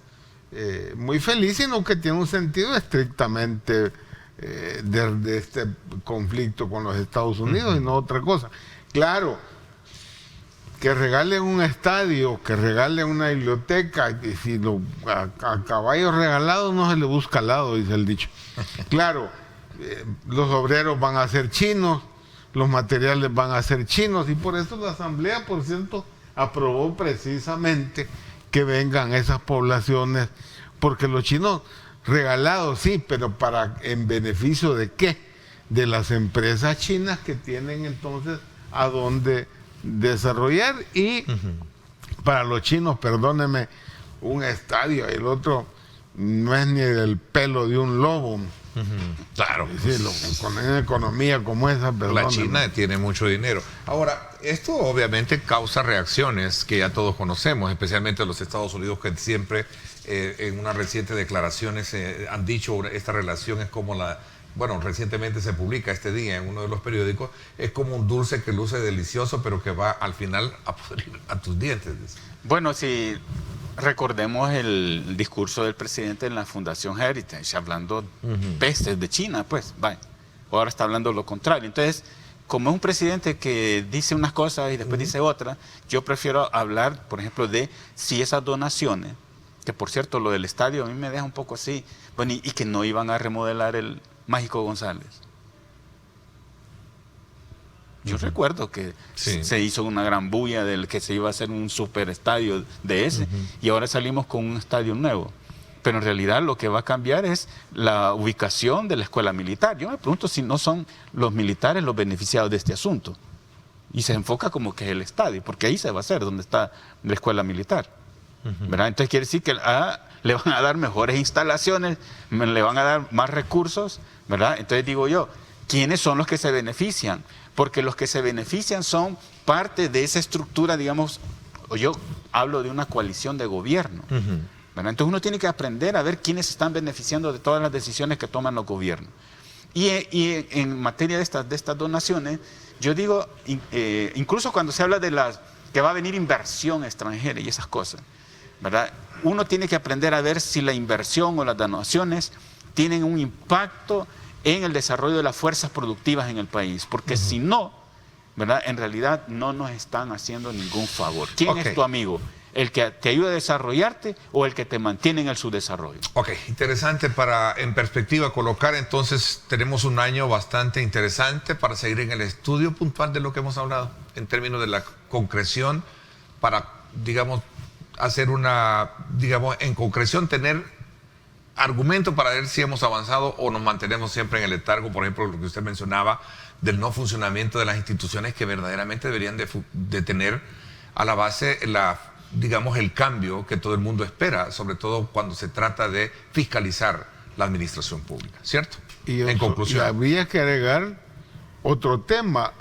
muy feliz, sino que tiene un sentido estrictamente de este conflicto con los Estados Unidos, y no otra cosa. Claro, que regalen un estadio, que regalen una biblioteca, y si a caballo regalado no se le busca lado, dice el dicho. Claro, los obreros van a ser chinos, los materiales van a ser chinos, y por eso la Asamblea, por cierto, aprobó precisamente que vengan esas poblaciones, porque los chinos regalados sí, pero en beneficio ¿de qué? De las empresas chinas, que tienen entonces a dónde desarrollar, y para los chinos, perdónenme, un estadio y el otro no es ni del pelo de un lobo. Claro. Sí, con una economía como esa, perdónenme. La China tiene mucho dinero. Ahora, esto obviamente causa reacciones que ya todos conocemos, especialmente los Estados Unidos, que siempre en unas recientes declaraciones han dicho esta relación es como bueno, recientemente se publica este día en uno de los periódicos, es como un dulce que luce delicioso, pero que va al final a pudrir a tus dientes. Bueno, si recordemos el discurso del presidente en la Fundación Heritage, hablando pestes de China, pues, vaya. Ahora está hablando lo contrario. Entonces, como es un presidente que dice unas cosas y después dice otras, yo prefiero hablar, por ejemplo, de si esas donaciones, que por cierto, lo del estadio a mí me deja un poco así, bueno, y que no iban a remodelar el Mágico González. Yo recuerdo que se hizo una gran bulla del que se iba a hacer un super estadio de ese, y ahora salimos con un estadio nuevo. Pero en realidad lo que va a cambiar es la ubicación de la escuela militar. Yo me pregunto si no son los militares los beneficiados de este asunto. Y se enfoca como que es el estadio, porque ahí se va a hacer, donde está la escuela militar. ¿Verdad? Entonces quiere decir que le van a dar mejores instalaciones, le van a dar más recursos, ¿verdad? Entonces digo yo, ¿quiénes son los que se benefician? Porque los que se benefician son parte de esa estructura, digamos, yo hablo de una coalición de gobierno. ¿Verdad? Entonces uno tiene que aprender a ver quiénes están beneficiando de todas las decisiones que toman los gobiernos. Y en materia de estas donaciones, yo digo, incluso cuando se habla de que va a venir inversión extranjera y esas cosas, ¿verdad? Uno tiene que aprender a ver si la inversión o las donaciones tienen un impacto en el desarrollo de las fuerzas productivas en el país, porque si no, ¿verdad? En realidad no nos están haciendo ningún favor. ¿Quién es tu amigo? ¿El que te ayuda a desarrollarte o el que te mantiene en el subdesarrollo? Ok, interesante para en perspectiva colocar. Entonces tenemos un año bastante interesante para seguir en el estudio puntual de lo que hemos hablado en términos de la concreción, para, digamos, hacer en concreción, tener argumento para ver si hemos avanzado o nos mantenemos siempre en el letargo. Por ejemplo, lo que usted mencionaba del no funcionamiento de las instituciones, que verdaderamente deberían de tener a la base el cambio que todo el mundo espera, sobre todo cuando se trata de fiscalizar la administración pública, ¿cierto? Y en conclusión, habría que agregar otro tema.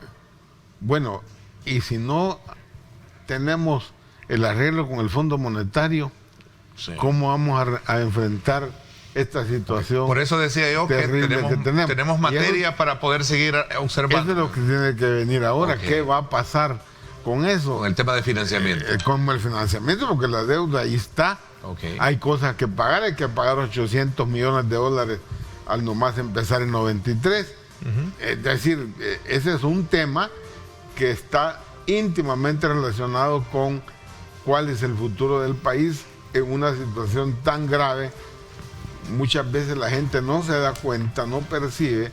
Bueno, y si no tenemos el arreglo con el Fondo Monetario, ¿cómo vamos a enfrentar esta situación? Por eso decía yo que tenemos materia para poder seguir observando. Eso es lo que tiene que venir ahora. ¿Qué va a pasar con eso? Con el tema de financiamiento. Con el financiamiento, porque la deuda ahí está. Hay cosas que pagar, hay que pagar 800 millones de dólares al nomás empezar en 93. Es decir, ese es un tema que está íntimamente relacionado con cuál es el futuro del país en una situación tan grave. Muchas veces la gente no se da cuenta, no percibe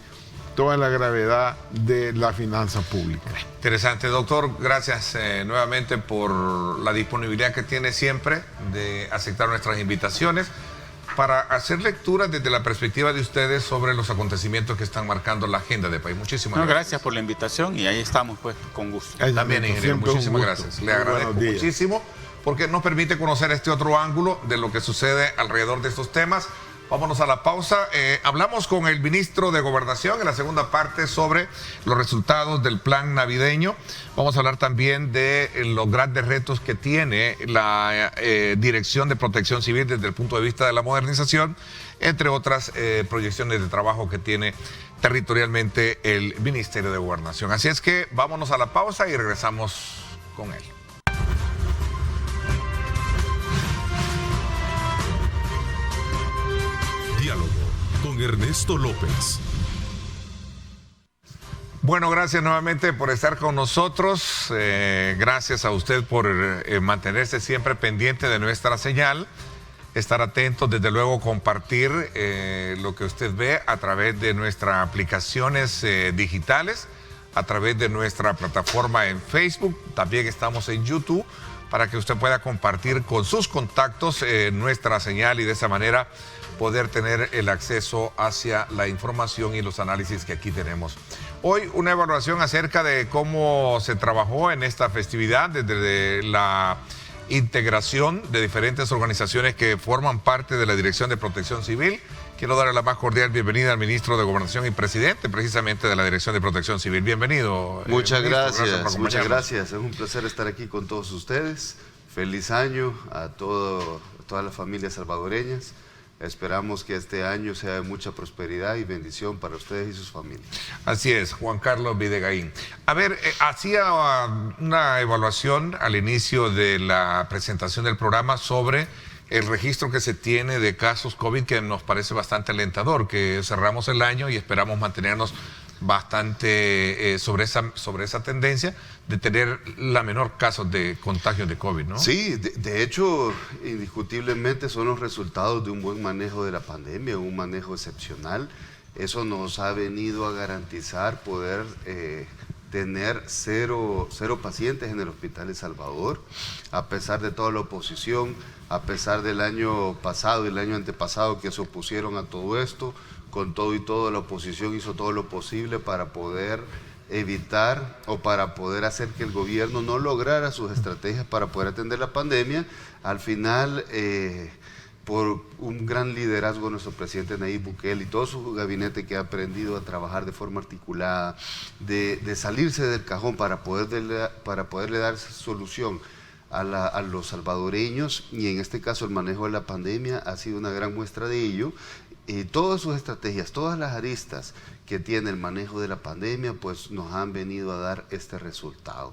toda la gravedad de la finanza pública. Interesante, doctor. Gracias nuevamente por la disponibilidad que tiene siempre de aceptar nuestras invitaciones para hacer lecturas desde la perspectiva de ustedes sobre los acontecimientos que están marcando la agenda del país. Muchísimas gracias. Gracias por la invitación y ahí estamos, pues, con gusto. También, ingeniero, muchísimas gracias. Le agradezco muchísimo porque nos permite conocer este otro ángulo de lo que sucede alrededor de estos temas. Vámonos a la pausa. Hablamos con el ministro de Gobernación en la segunda parte sobre los resultados del plan navideño. Vamos a hablar también de los grandes retos que tiene la Dirección de Protección Civil desde el punto de vista de la modernización, entre otras proyecciones de trabajo que tiene territorialmente el Ministerio de Gobernación. Así es que vámonos a la pausa y regresamos con él. Diálogo con Ernesto López. Bueno, gracias nuevamente por estar con nosotros. Gracias a usted por mantenerse siempre pendiente de nuestra señal. Estar atentos, desde luego compartir lo que usted ve a través de nuestras aplicaciones digitales, a través de nuestra plataforma en Facebook. También estamos en YouTube para que usted pueda compartir con sus contactos nuestra señal y de esa manera poder tener el acceso hacia la información y los análisis que aquí tenemos. Hoy una evaluación acerca de cómo se trabajó en esta festividad desde la integración de diferentes organizaciones que forman parte de la Dirección de Protección Civil. Quiero darle la más cordial bienvenida al ministro de Gobernación y presidente precisamente de la Dirección de Protección Civil. Bienvenido. Muchas gracias, muchas gracias. Es un placer estar aquí con todos ustedes. Feliz año a todas las familias salvadoreñas. Esperamos que este año sea de mucha prosperidad y bendición para ustedes y sus familias. Así es, Juan Carlos Videgaín. A ver, hacía una evaluación al inicio de la presentación del programa sobre el registro que se tiene de casos COVID, que nos parece bastante alentador, que cerramos el año y esperamos mantenernos bastante sobre esa tendencia de tener la menor casos de contagios de COVID, ¿no? Sí, de hecho, indiscutiblemente son los resultados de un buen manejo de la pandemia, un manejo excepcional. Eso nos ha venido a garantizar poder tener cero pacientes en el Hospital de Salvador, a pesar de toda la oposición, a pesar del año pasado y el año antepasado que se opusieron a todo esto. Con todo y todo, la oposición hizo todo lo posible para poder evitar o para poder hacer que el gobierno no lograra sus estrategias para poder atender la pandemia. Al final, por un gran liderazgo de nuestro presidente Nayib Bukele y todo su gabinete que ha aprendido a trabajar de forma articulada, de salirse del cajón para poderle dar solución a los salvadoreños, y en este caso el manejo de la pandemia ha sido una gran muestra de ello. Todas sus estrategias, todas las aristas que tiene el manejo de la pandemia, pues nos han venido a dar este resultado.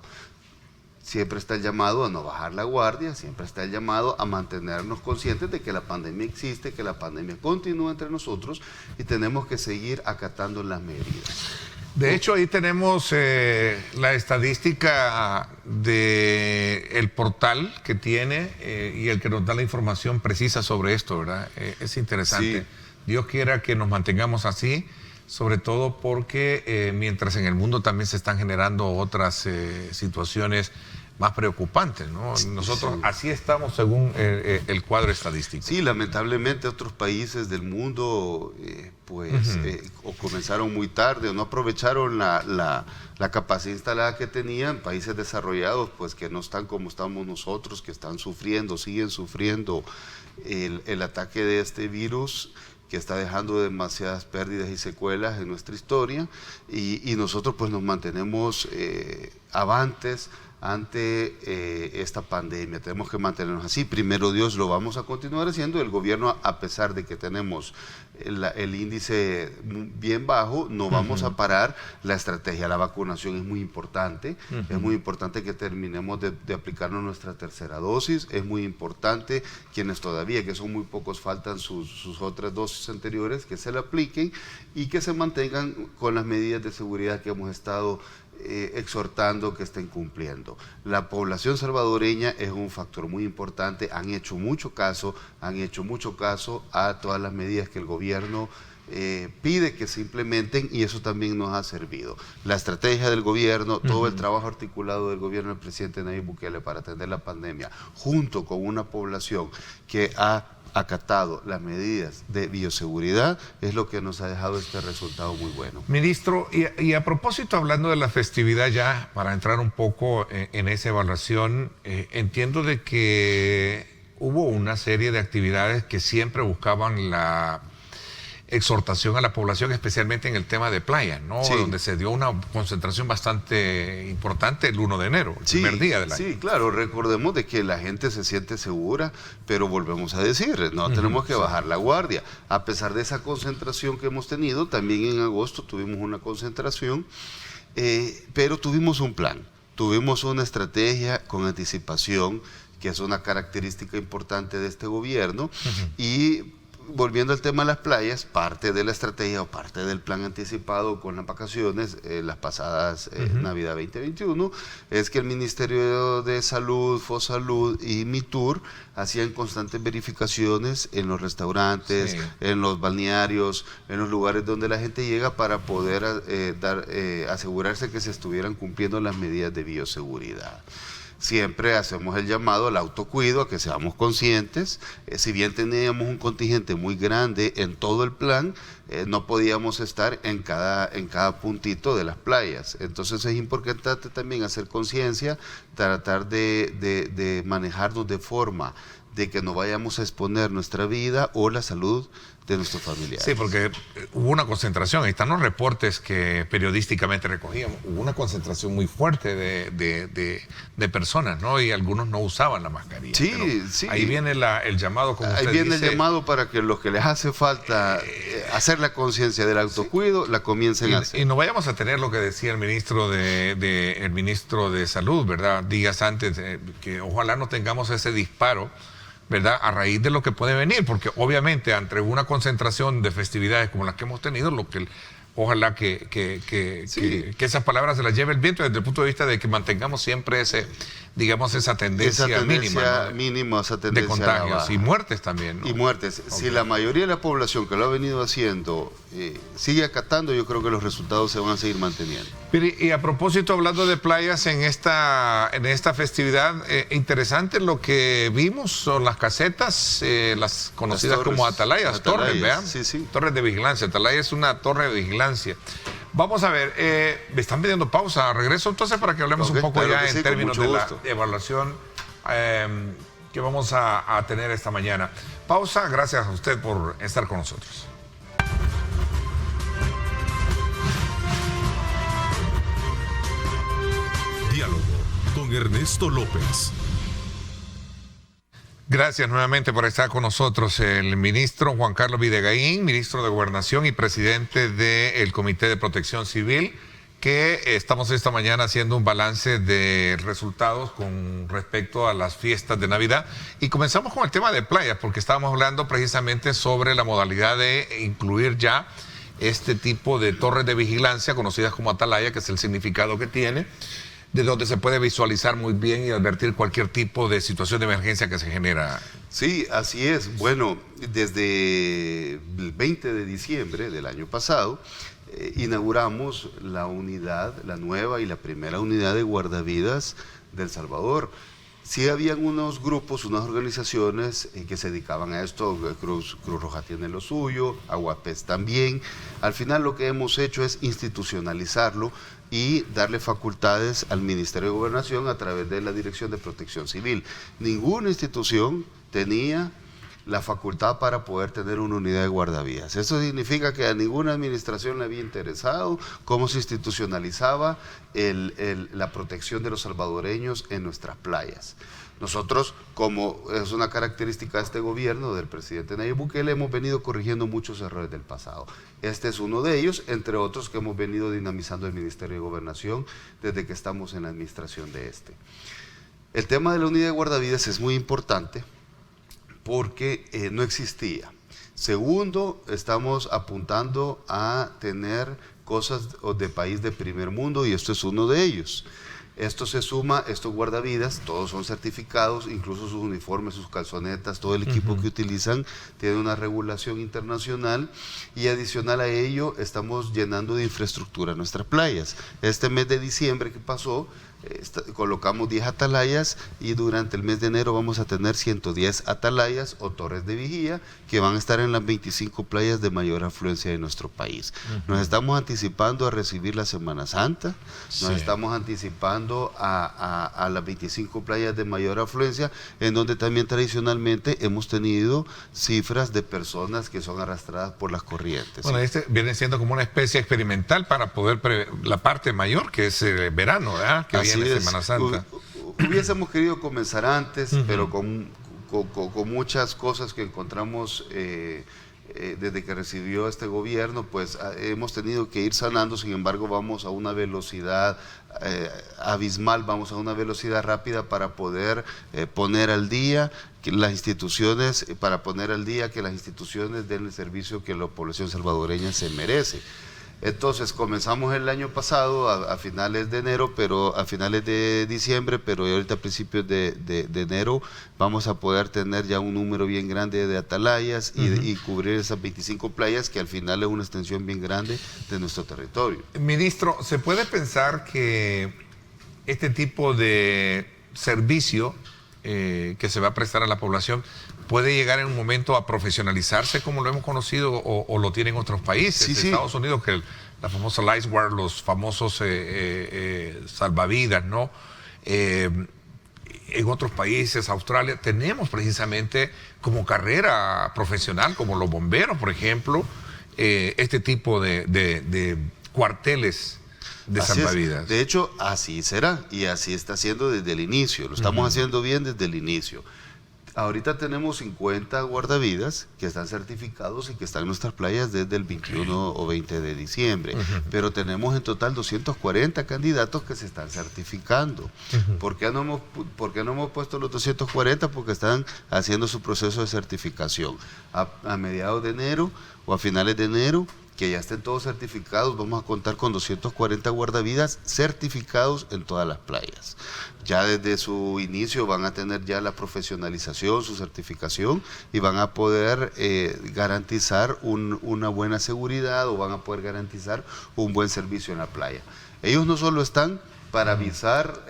Siempre está el llamado a no bajar la guardia, siempre está el llamado a mantenernos conscientes de que la pandemia existe, que la pandemia continúa entre nosotros y tenemos que seguir acatando las medidas. De hecho, ahí tenemos la estadística del portal que tiene y el que nos da la información precisa sobre esto, ¿verdad? Es interesante. Sí. Dios quiera que nos mantengamos así, sobre todo porque mientras en el mundo también se están generando otras situaciones más preocupantes, ¿no? Nosotros sí, así estamos según el cuadro estadístico. Sí, lamentablemente otros países del mundo o comenzaron muy tarde o no aprovecharon la capacidad instalada que tenían. Países desarrollados pues que no están como estamos nosotros, que están sufriendo, siguen sufriendo el ataque de este virus que está dejando demasiadas pérdidas y secuelas en nuestra historia, y nosotros pues nos mantenemos avantes ante esta pandemia. Tenemos que mantenernos así. Primero Dios, lo vamos a continuar haciendo. El gobierno, a pesar de que tenemos el índice bien bajo, no vamos a parar la estrategia. La vacunación es muy importante. Es muy importante que terminemos de aplicarnos nuestra tercera dosis. Es muy importante quienes todavía, que son muy pocos, faltan sus otras dosis anteriores, que se la apliquen y que se mantengan con las medidas de seguridad que hemos estado exhortando que estén cumpliendo. La población salvadoreña es un factor muy importante, han hecho mucho caso a todas las medidas que el gobierno pide que se implementen, y eso también nos ha servido. La estrategia del gobierno, todo el trabajo articulado del gobierno del presidente Nayib Bukele para atender la pandemia, junto con una población que ha acatado las medidas de bioseguridad, es lo que nos ha dejado este resultado muy bueno. Ministro, y a propósito, hablando de la festividad ya, para entrar un poco en esa evaluación, entiendo de que hubo una serie de actividades que siempre buscaban la exhortación a la población, especialmente en el tema de playa, ¿no? Sí. Donde se dio una concentración bastante importante el 1 de enero, el primer día del año. Sí, claro, recordemos de que la gente se siente segura, pero volvemos a decir, no tenemos que bajar la guardia. A pesar de esa concentración que hemos tenido, también en agosto tuvimos una concentración, pero tuvimos un plan, tuvimos una estrategia con anticipación, que es una característica importante de este gobierno, y volviendo al tema de las playas, parte de la estrategia o parte del plan anticipado con las vacaciones, las pasadas Navidad 2021, es que el Ministerio de Salud, Fosalud y Mitur hacían constantes verificaciones en los restaurantes, en los balnearios, en los lugares donde la gente llega, para poder asegurarse que se estuvieran cumpliendo las medidas de bioseguridad. Siempre hacemos el llamado al autocuido, a que seamos conscientes. Si bien teníamos un contingente muy grande en todo el plan, no podíamos estar en cada puntito de las playas. Entonces es importante también hacer conciencia, tratar de manejarnos de forma de que no vayamos a exponer nuestra vida o la salud de nuestros familiares. Sí, porque hubo una concentración, ahí están los reportes que periodísticamente recogíamos, hubo una concentración muy fuerte de personas, ¿no? Y algunos no usaban la mascarilla. Sí, sí. Ahí viene el llamado, como usted Ahí viene dice, el llamado para que los que les hace falta hacer la conciencia del autocuido, la comiencen a hacer. Y no vayamos a tener lo que decía el ministro el ministro de Salud, ¿verdad? Días antes, que ojalá no tengamos ese disparo, ¿verdad? A raíz de lo que puede venir, porque obviamente entre una concentración de festividades como las que hemos tenido, ojalá que esas palabras se las lleve el viento, desde el punto de vista de que mantengamos siempre esa tendencia mínima, ¿no? Esa tendencia de contagios y muertes también, ¿no? Y muertes. Okay. Si la mayoría de la población que lo ha venido haciendo sigue acatando, yo creo que los resultados se van a seguir manteniendo. Y a propósito, hablando de playas en esta festividad, interesante lo que vimos son las casetas, las conocidas como atalayas, torres, ¿vean? Sí, sí. Torres de vigilancia. Atalaya es una torre de vigilancia. Vamos a ver, me están pidiendo pausa. Regreso entonces para que hablemos un poco ya en términos de la evaluación que vamos a tener esta mañana. Pausa, gracias a usted por estar con nosotros. Diálogo con Ernesto López. Gracias nuevamente por estar con nosotros el ministro Juan Carlos Videgaín, ministro de Gobernación y presidente del Comité de Protección Civil, que estamos esta mañana haciendo un balance de resultados con respecto a las fiestas de Navidad. Y comenzamos con el tema de playas, porque estábamos hablando precisamente sobre la modalidad de incluir ya este tipo de torres de vigilancia, conocidas como atalaya, que es el significado que tiene, de donde se puede visualizar muy bien y advertir cualquier tipo de situación de emergencia que se genera. Sí, así es. Bueno, desde el 20 de diciembre del año pasado, inauguramos la nueva y la primera unidad de guardavidas del Salvador. Sí habían unos grupos, unas organizaciones que se dedicaban a esto. Cruz Roja tiene lo suyo, Aguapés también. Al final lo que hemos hecho es institucionalizarlo y darle facultades al Ministerio de Gobernación a través de la Dirección de Protección Civil. Ninguna institución tenía la facultad para poder tener una unidad de guardavidas. Eso significa que a ninguna administración le había interesado cómo se institucionalizaba la protección de los salvadoreños en nuestras playas. Nosotros, como es una característica de este gobierno, del presidente Nayib Bukele, hemos venido corrigiendo muchos errores del pasado. Este es uno de ellos, entre otros que hemos venido dinamizando el Ministerio de Gobernación desde que estamos en la administración de este. El tema de la unidad de guardavidas es muy importante porque no existía. Segundo, estamos apuntando a tener cosas de país de primer mundo y esto es uno de ellos. Esto se suma, estos guardavidas, todos son certificados, incluso sus uniformes, sus calzonetas, todo el equipo que utilizan tiene una regulación internacional y adicional a ello estamos llenando de infraestructura nuestras playas. Este mes de diciembre que pasó, colocamos 10 atalayas y durante el mes de enero vamos a tener 110 atalayas o torres de vigía que van a estar en las 25 playas de mayor afluencia de nuestro país. Nos estamos anticipando a recibir la Semana Santa, nos estamos anticipando a las 25 playas de mayor afluencia, en donde también tradicionalmente hemos tenido cifras de personas que son arrastradas por las corrientes. Bueno, este viene siendo como una especie experimental para poder prever la parte mayor, que es el verano, ¿verdad? Que viene Semana Santa. Hubiésemos querido comenzar antes, pero con muchas cosas que encontramos desde que recibió este gobierno, pues hemos tenido que ir sanando. Sin embargo, vamos a una velocidad abismal, vamos a una velocidad rápida para poder poner al día que las instituciones, den el servicio que la población salvadoreña se merece. Entonces comenzamos el año pasado a finales de enero, a finales de diciembre, pero ahorita a principios de enero vamos a poder tener ya un número bien grande de atalayas y cubrir esas 25 playas, que al final es una extensión bien grande de nuestro territorio. Ministro, ¿se puede pensar que este tipo de servicio que se va a prestar a la población puede llegar en un momento a profesionalizarse como lo hemos conocido o lo tienen otros países? Estados Unidos, que la famosa LifeGuard, los famosos salvavidas, ¿no? En otros países, Australia, tenemos precisamente como carrera profesional, como los bomberos, por ejemplo, este tipo de cuarteles de salvavidas. De hecho, así será y así está haciendo desde el inicio. Lo estamos haciendo bien desde el inicio. Ahorita tenemos 50 guardavidas que están certificados y que están en nuestras playas desde el 21 o 20 de diciembre. Pero tenemos en total 240 candidatos que se están certificando. ¿Por qué no hemos puesto los 240? Porque están haciendo su proceso de certificación. A mediados de enero o a finales de enero, que ya estén todos certificados, vamos a contar con 240 guardavidas certificados en todas las playas. Ya desde su inicio van a tener ya la profesionalización, su certificación, y van a poder garantizar una buena seguridad, o van a poder garantizar un buen servicio en la playa. Ellos no solo están para avisar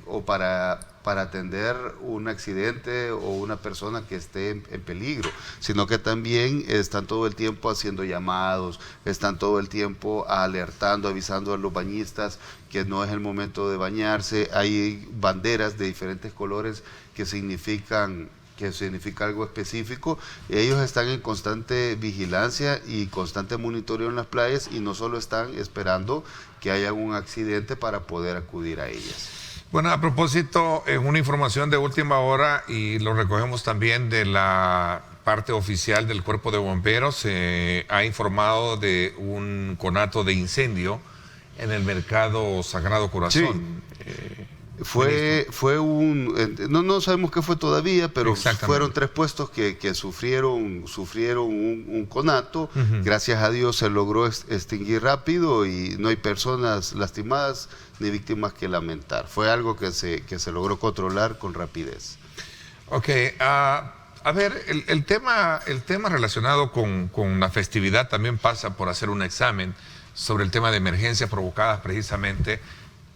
o para atender un accidente o una persona que esté en peligro, sino que también están todo el tiempo haciendo llamados, están todo el tiempo alertando, avisando a los bañistas que no es el momento de bañarse. Hay banderas de diferentes colores que significa algo específico. Ellos están en constante vigilancia y constante monitoreo en las playas, y no solo están esperando que haya un accidente para poder acudir a ellas. Bueno, a propósito, una información de última hora, y lo recogemos también de la parte oficial del Cuerpo de Bomberos, se ha informado de un conato de incendio en el mercado Sagrado Corazón. Sí. No sabemos qué fue todavía, pero fueron 3 puestos que sufrieron un conato. Gracias a Dios se logró extinguir rápido y no hay personas lastimadas ni víctimas que lamentar. Fue algo que se logró controlar con rapidez. Ok, a ver, el tema relacionado con la festividad también pasa por hacer un examen sobre el tema de emergencias provocadas precisamente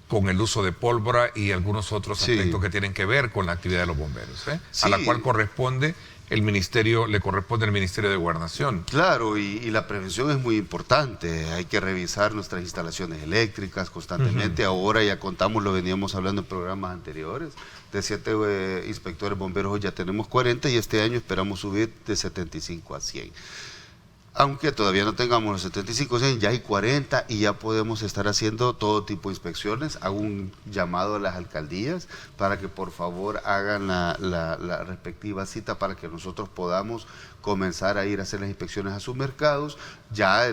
con el uso de pólvora y algunos otros aspectos que tienen que ver con la actividad de los bomberos, a la cual le corresponde el Ministerio de Gobernación. Claro, y la prevención es muy importante. Hay que revisar nuestras instalaciones eléctricas constantemente. Ahora ya contamos, lo veníamos hablando en programas anteriores, de 7 inspectores bomberos, hoy ya tenemos 40, y este año esperamos subir de 75 a 100. Aunque todavía no tengamos los 75, ya hay 40 y ya podemos estar haciendo todo tipo de inspecciones. Hago un llamado a las alcaldías para que por favor hagan la respectiva cita para que nosotros podamos comenzar a ir a hacer las inspecciones a sus mercados. Ya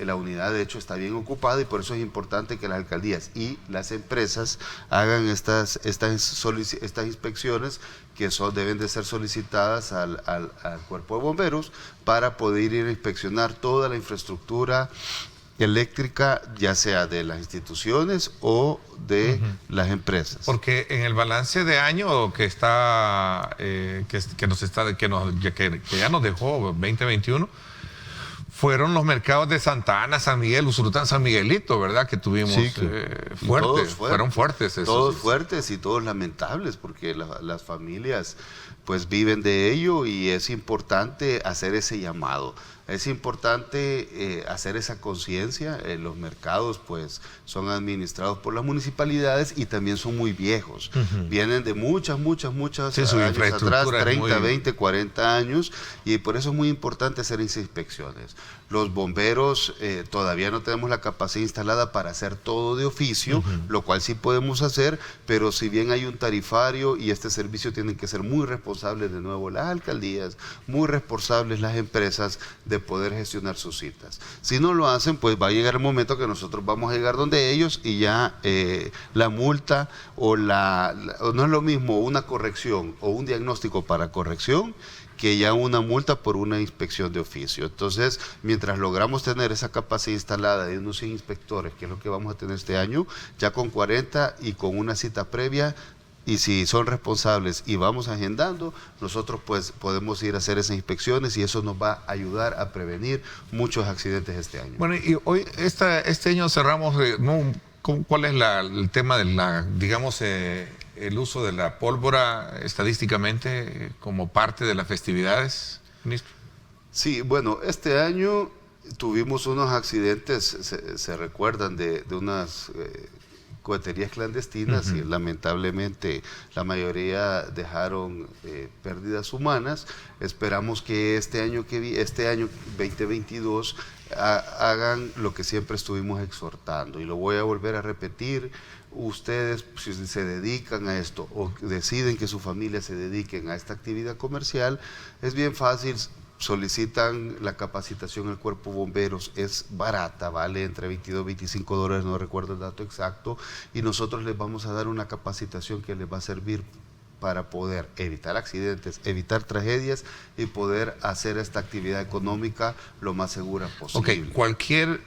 la unidad de hecho está bien ocupada, y por eso es importante que las alcaldías y las empresas hagan estas inspecciones, que deben de ser solicitadas al Cuerpo de Bomberos para poder ir a inspeccionar toda la infraestructura eléctrica, ya sea de las instituciones o de las empresas. Porque en el balance de año que está que ya nos dejó 2021, fueron los mercados de Santa Ana, San Miguel, Usulután, San Miguelito, ¿verdad? Que tuvimos fuertes, fueron fuertes. Todos fuertes y todos lamentables, porque las familias pues viven de ello, y es importante hacer ese llamado. Es importante hacer esa conciencia. Los mercados pues son administrados por las municipalidades y también son muy viejos. Vienen de muchas años atrás, 30, 20, 40 años, y por eso es muy importante hacer esas inspecciones. Los bomberos todavía no tenemos la capacidad instalada para hacer todo de oficio, lo cual sí podemos hacer, pero si bien hay un tarifario y este servicio tienen que ser muy responsables, de nuevo las alcaldías, muy responsables las empresas, de poder gestionar sus citas. Si no lo hacen, pues va a llegar el momento que nosotros vamos a llegar donde ellos, y ya la multa o no es lo mismo una corrección o un diagnóstico para corrección que ya una multa por una inspección de oficio. Entonces, mientras logramos tener esa capacidad instalada de unos 100 inspectores, que es lo que vamos a tener este año, ya con 40 y con una cita previa, y si son responsables y vamos agendando, nosotros pues podemos ir a hacer esas inspecciones, y eso nos va a ayudar a prevenir muchos accidentes este año. Bueno, y hoy, este año cerramos, ¿cuál es el tema de digamos, el uso de la pólvora estadísticamente como parte de las festividades, ministro? Sí, bueno, este año tuvimos unos accidentes, se recuerdan, de unas coheterías clandestinas, y lamentablemente la mayoría dejaron pérdidas humanas. Esperamos que este año 2022 hagan lo que siempre estuvimos exhortando, y lo voy a volver a repetir. Ustedes, si se dedican a esto o deciden que su familia se dediquen a esta actividad comercial, es bien fácil. Solicitan la capacitación al cuerpo de bomberos, es barata, vale entre $22 y $25, no recuerdo el dato exacto, y nosotros les vamos a dar una capacitación que les va a servir para poder evitar accidentes, evitar tragedias y poder hacer esta actividad económica lo más segura posible. Ok, cualquier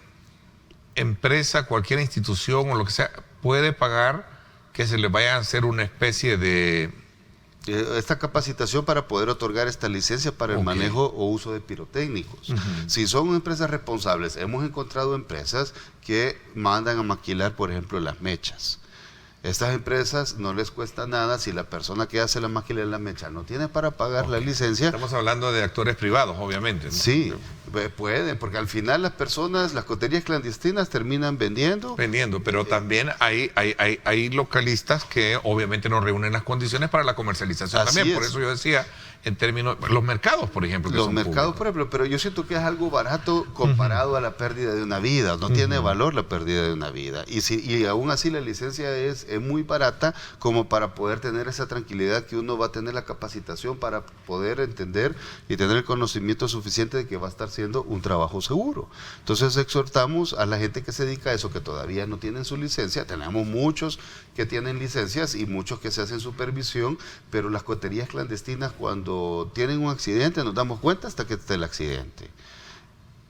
empresa, cualquier institución o lo que sea, puede pagar que se les vaya a hacer una especie de... esta capacitación para poder otorgar esta licencia para el manejo o uso de pirotécnicos. Si son empresas responsables, hemos encontrado empresas que mandan a maquilar, por ejemplo, las mechas. Estas empresas no les cuesta nada. Si la persona que hace la maquila de la mecha no tiene para pagar la licencia... Estamos hablando de actores privados, obviamente, ¿no? Sí, pueden, porque al final las coheterías clandestinas terminan vendiendo. Pero también hay localistas que obviamente no reúnen las condiciones para la comercialización también. Por eso yo decía, en términos, los mercados, por ejemplo. Los mercados, por ejemplo, pero yo siento que es algo barato comparado a la pérdida de una vida. No tiene valor la pérdida de una vida. Y aún así la licencia es muy barata, como para poder tener esa tranquilidad que uno va a tener la capacitación para poder entender y tener el conocimiento suficiente de que va a estar haciendo un trabajo seguro. Entonces exhortamos a la gente que se dedica a eso, que todavía no tienen su licencia. Tenemos muchos que tienen licencias y muchos que se hacen supervisión, pero las coheterías clandestinas, cuando tienen un accidente, nos damos cuenta hasta que esté el accidente.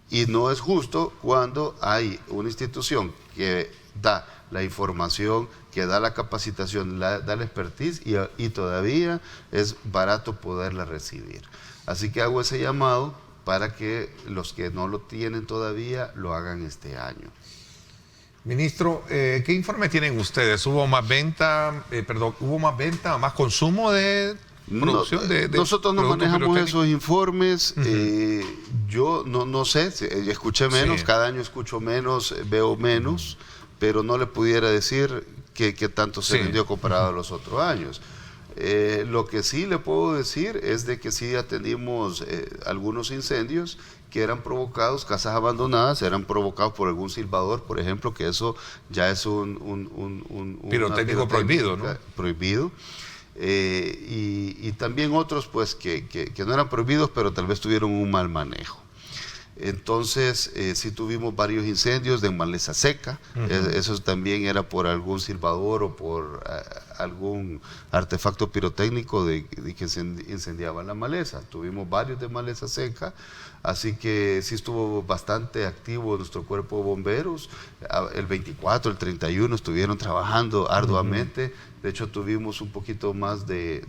Y no es justo cuando hay una institución que da la información, que da la capacitación, da la expertise, y todavía es barato poderla recibir. Así que hago ese llamado para que los que no lo tienen todavía lo hagan este año. Ministro, ¿qué informe tienen ustedes? ¿Hubo más venta, más consumo de producción? Nosotros no manejamos esos informes. Yo no sé, escuché menos, cada año escucho menos, veo menos, pero no le pudiera decir qué tanto se vendió comparado a los otros años. Lo que sí le puedo decir es de que sí atendimos algunos incendios que eran provocados, casas abandonadas, eran provocados por algún silbador, por ejemplo, que eso ya es un pirotécnico prohibido, ¿no? Prohibido. Y también otros pues que no eran prohibidos, pero tal vez tuvieron un mal manejo. Entonces, sí tuvimos varios incendios de maleza seca. Eso también era por algún silbador o por algún artefacto pirotécnico de que se incendiaba la maleza. Tuvimos varios de maleza seca. Así que sí estuvo bastante activo nuestro cuerpo de bomberos. El 24, el 31 estuvieron trabajando arduamente. De hecho, tuvimos un poquito más de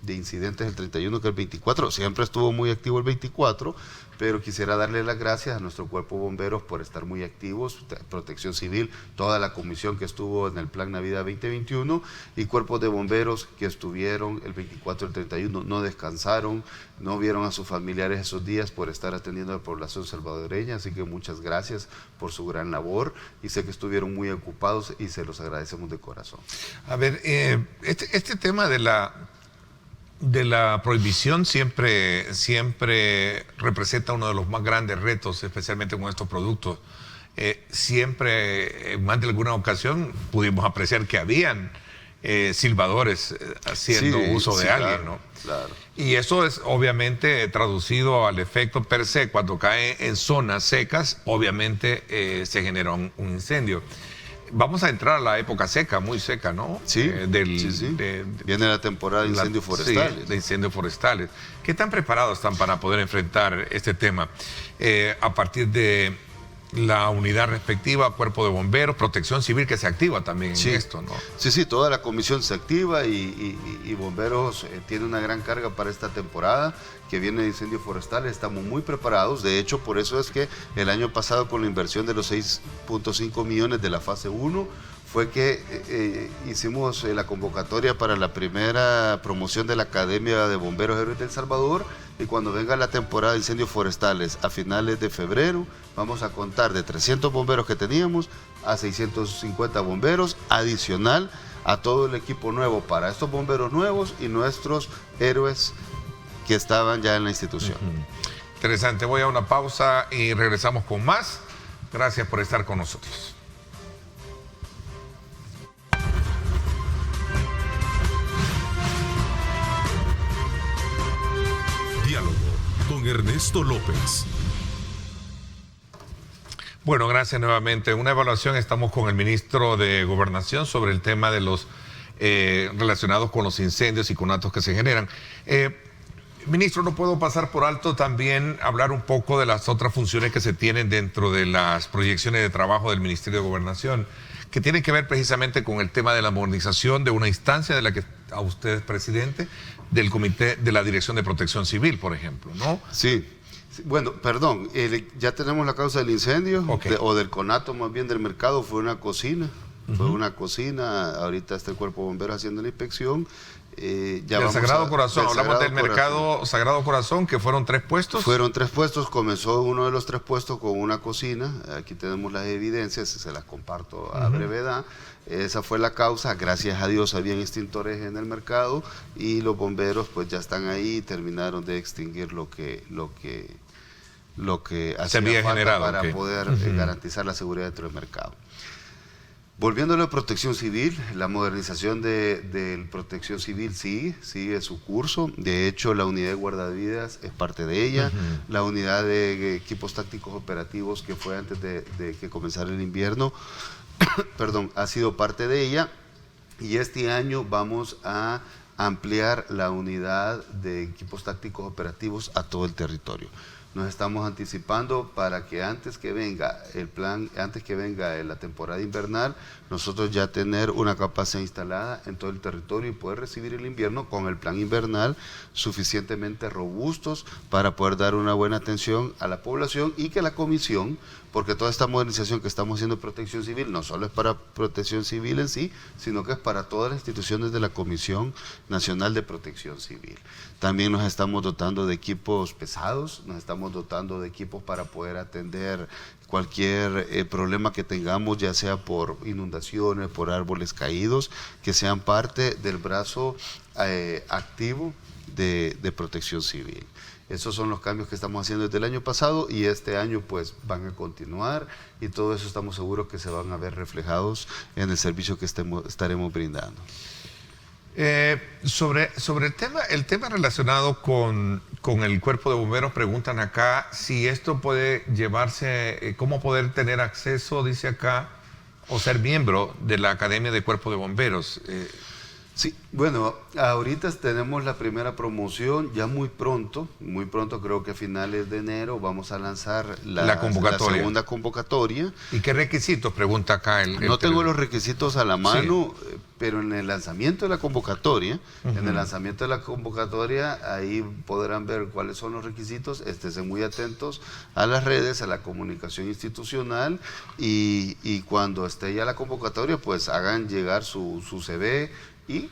incidentes el 31 que el 24. Siempre estuvo muy activo el 24, pero quisiera darle las gracias a nuestro cuerpo de bomberos por estar muy activos, Protección Civil, toda la comisión que estuvo en el Plan Navidad 2021 y cuerpos de bomberos que estuvieron el 24 y el 31, no descansaron, no vieron a sus familiares esos días por estar atendiendo a la población salvadoreña, así que muchas gracias por su gran labor y sé que estuvieron muy ocupados y se los agradecemos de corazón. A ver, este tema de la prohibición siempre representa uno de los más grandes retos, especialmente con estos productos. Siempre, en más de alguna ocasión, pudimos apreciar que habían silbadores haciendo uso de alguien, ¿no? Claro. Y eso es obviamente traducido al efecto per se. Cuando cae en zonas secas, obviamente se genera un incendio. Vamos a entrar a la época seca, muy seca, ¿no? Sí, viene la temporada de incendios forestales. Sí, de incendios forestales. ¿Qué tan preparados están para poder enfrentar este tema? A partir de la unidad respectiva, cuerpo de bomberos, protección civil que se activa también en esto, ¿no? Sí, toda la comisión se activa y bomberos tiene una gran carga para esta temporada que viene de incendios forestales. Estamos muy preparados. De hecho, por eso es que el año pasado, con la inversión de los 6.5 millones de la fase 1, fue que hicimos la convocatoria para la primera promoción de la Academia de Bomberos Héroes del Salvador, y cuando venga la temporada de incendios forestales a finales de febrero, vamos a contar de 300 bomberos que teníamos a 650 bomberos, adicional a todo el equipo nuevo para estos bomberos nuevos y nuestros héroes que estaban ya en la institución. Interesante. Voy a una pausa y regresamos con más. Gracias por estar con nosotros. Diálogo con Ernesto López. Bueno, gracias nuevamente. Una evaluación, estamos con el ministro de Gobernación sobre el tema de los relacionados con los incendios y con actos que se generan. Ministro, no puedo pasar por alto también hablar un poco de las otras funciones que se tienen dentro de las proyecciones de trabajo del Ministerio de Gobernación, que tienen que ver precisamente con el tema de la modernización de una instancia de la que a usted es presidente, del Comité de la Dirección de Protección Civil, por ejemplo, ¿no? Sí. Bueno, perdón, ya tenemos la causa del incendio, o del conato más bien del mercado, fue una cocina. Fue una cocina, ahorita está el cuerpo de bomberos haciendo la inspección. Ya el Sagrado Corazón, hablamos del mercado Sagrado Corazón, que fueron 3 puestos. Fueron 3 puestos, comenzó uno de los 3 puestos con una cocina, aquí tenemos las evidencias, se las comparto a brevedad. Esa fue la causa, gracias a Dios habían extintores en el mercado y los bomberos pues ya están ahí, terminaron de extinguir lo que hacía falta para poder garantizar la seguridad dentro del mercado. Volviendo a la protección civil, la modernización de protección civil sigue su curso. De hecho, la unidad de guardavidas es parte de ella. La unidad de equipos tácticos operativos, que fue antes de que comenzara el invierno, perdón, ha sido parte de ella. Y este año vamos a ampliar la unidad de equipos tácticos operativos a todo el territorio. Nos estamos anticipando para que antes que venga la temporada invernal, nosotros ya tener una capacidad instalada en todo el territorio y poder recibir el invierno con el plan invernal suficientemente robustos para poder dar una buena atención a la población, y que la comisión, porque toda esta modernización que estamos haciendo de protección civil no solo es para protección civil en sí, sino que es para todas las instituciones de la Comisión Nacional de Protección Civil. También nos estamos dotando de equipos pesados, nos estamos dotando de equipos para poder atender cualquier problema que tengamos, ya sea por inundaciones, por árboles caídos, que sean parte del brazo activo de protección civil. Esos son los cambios que estamos haciendo desde el año pasado, y este año pues van a continuar, y todo eso estamos seguros que se van a ver reflejados en el servicio que estaremos brindando. Sobre el tema relacionado con el cuerpo de bomberos, preguntan acá si esto puede llevarse, cómo poder tener acceso, dice acá, o ser miembro de la Academia de Cuerpo de Bomberos. Sí, bueno, ahorita tenemos la primera promoción, ya muy pronto, creo que a finales de enero vamos a lanzar la segunda convocatoria. ¿Y qué requisitos? Pregunta acá No tengo los requisitos a la mano, sí, pero en el lanzamiento de la convocatoria, ahí podrán ver cuáles son los requisitos. Estén muy atentos a las redes, a la comunicación institucional, y cuando esté ya la convocatoria, pues hagan llegar su CV y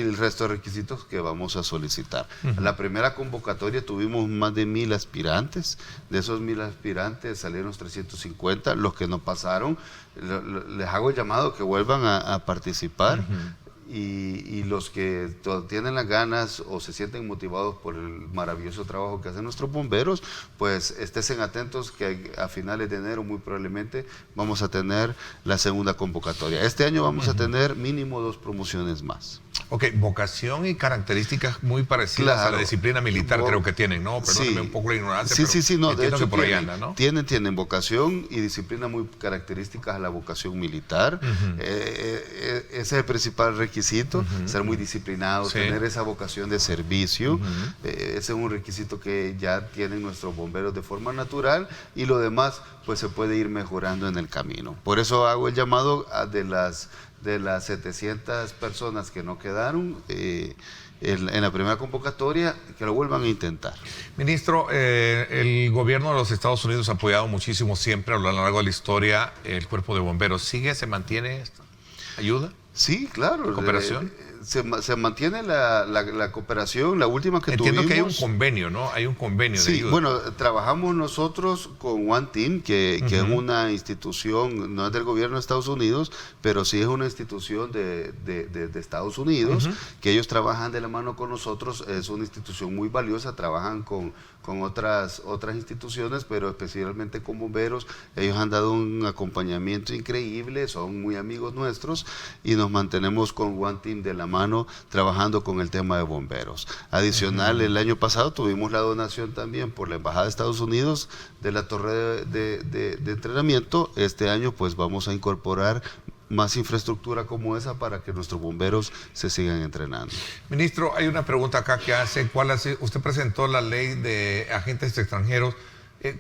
el resto de requisitos que vamos a solicitar. La primera convocatoria tuvimos más de 1000 aspirantes. De esos 1000 aspirantes salieron 350. Los que no pasaron, les hago el llamado que vuelvan a participar. Y los que tienen las ganas o se sienten motivados por el maravilloso trabajo que hacen nuestros bomberos, pues estén atentos que a finales de enero muy probablemente vamos a tener la segunda convocatoria. Este año vamos a tener mínimo 2 promociones más. Ok, vocación y características muy parecidas a la disciplina militar creo que tienen, ¿no? Perdóneme un poco la ignorancia, no, de hecho que por ahí anda, ¿no? Tienen vocación y disciplina muy características a la vocación militar. Ese es el principal requisito, ser muy disciplinado, tener esa vocación de servicio. Ese es un requisito que ya tienen nuestros bomberos de forma natural, y lo demás pues se puede ir mejorando en el camino. Por eso hago el llamado de las 700 personas que no quedaron en la primera convocatoria, que lo vuelvan a intentar. Ministro, el gobierno de los Estados Unidos ha apoyado muchísimo siempre a lo largo de la historia el cuerpo de bomberos. ¿Se mantiene esta ayuda? Sí, claro. ¿Cooperación? Se mantiene la cooperación. La última que Entiendo tuvimos... que hay un convenio, ¿no? Hay un convenio de ayuda. Bueno, trabajamos nosotros con One Team, que es una institución, no es del gobierno de Estados Unidos, pero sí es una institución de Estados Unidos, que ellos trabajan de la mano con nosotros. Es una institución muy valiosa, trabajan con otras instituciones, pero especialmente con bomberos. Ellos han dado un acompañamiento increíble, son muy amigos nuestros, y nos mantenemos con One Team de la mano trabajando con el tema de bomberos. Adicional, el año pasado tuvimos la donación también por la Embajada de Estados Unidos de la torre de entrenamiento. Este año pues vamos a incorporar más infraestructura como esa para que nuestros bomberos se sigan entrenando. Ministro, hay una pregunta acá que hace, usted presentó la ley de agentes extranjeros.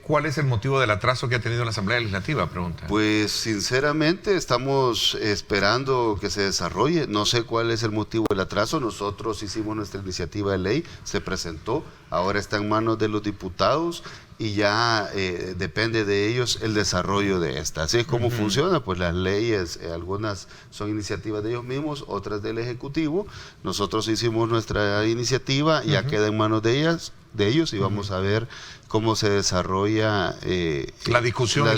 ¿Cuál es el motivo del atraso que ha tenido la Asamblea Legislativa? Pregunta. Pues sinceramente estamos esperando que se desarrolle. No sé cuál es el motivo del atraso. Nosotros hicimos nuestra iniciativa de ley, se presentó, ahora está en manos de los diputados, y ya depende de ellos el desarrollo de esta. Así es como funciona, pues las leyes, algunas son iniciativas de ellos mismos, otras del Ejecutivo. Nosotros hicimos nuestra iniciativa, ya queda en manos de ellos, y vamos a ver cómo se desarrolla la discusión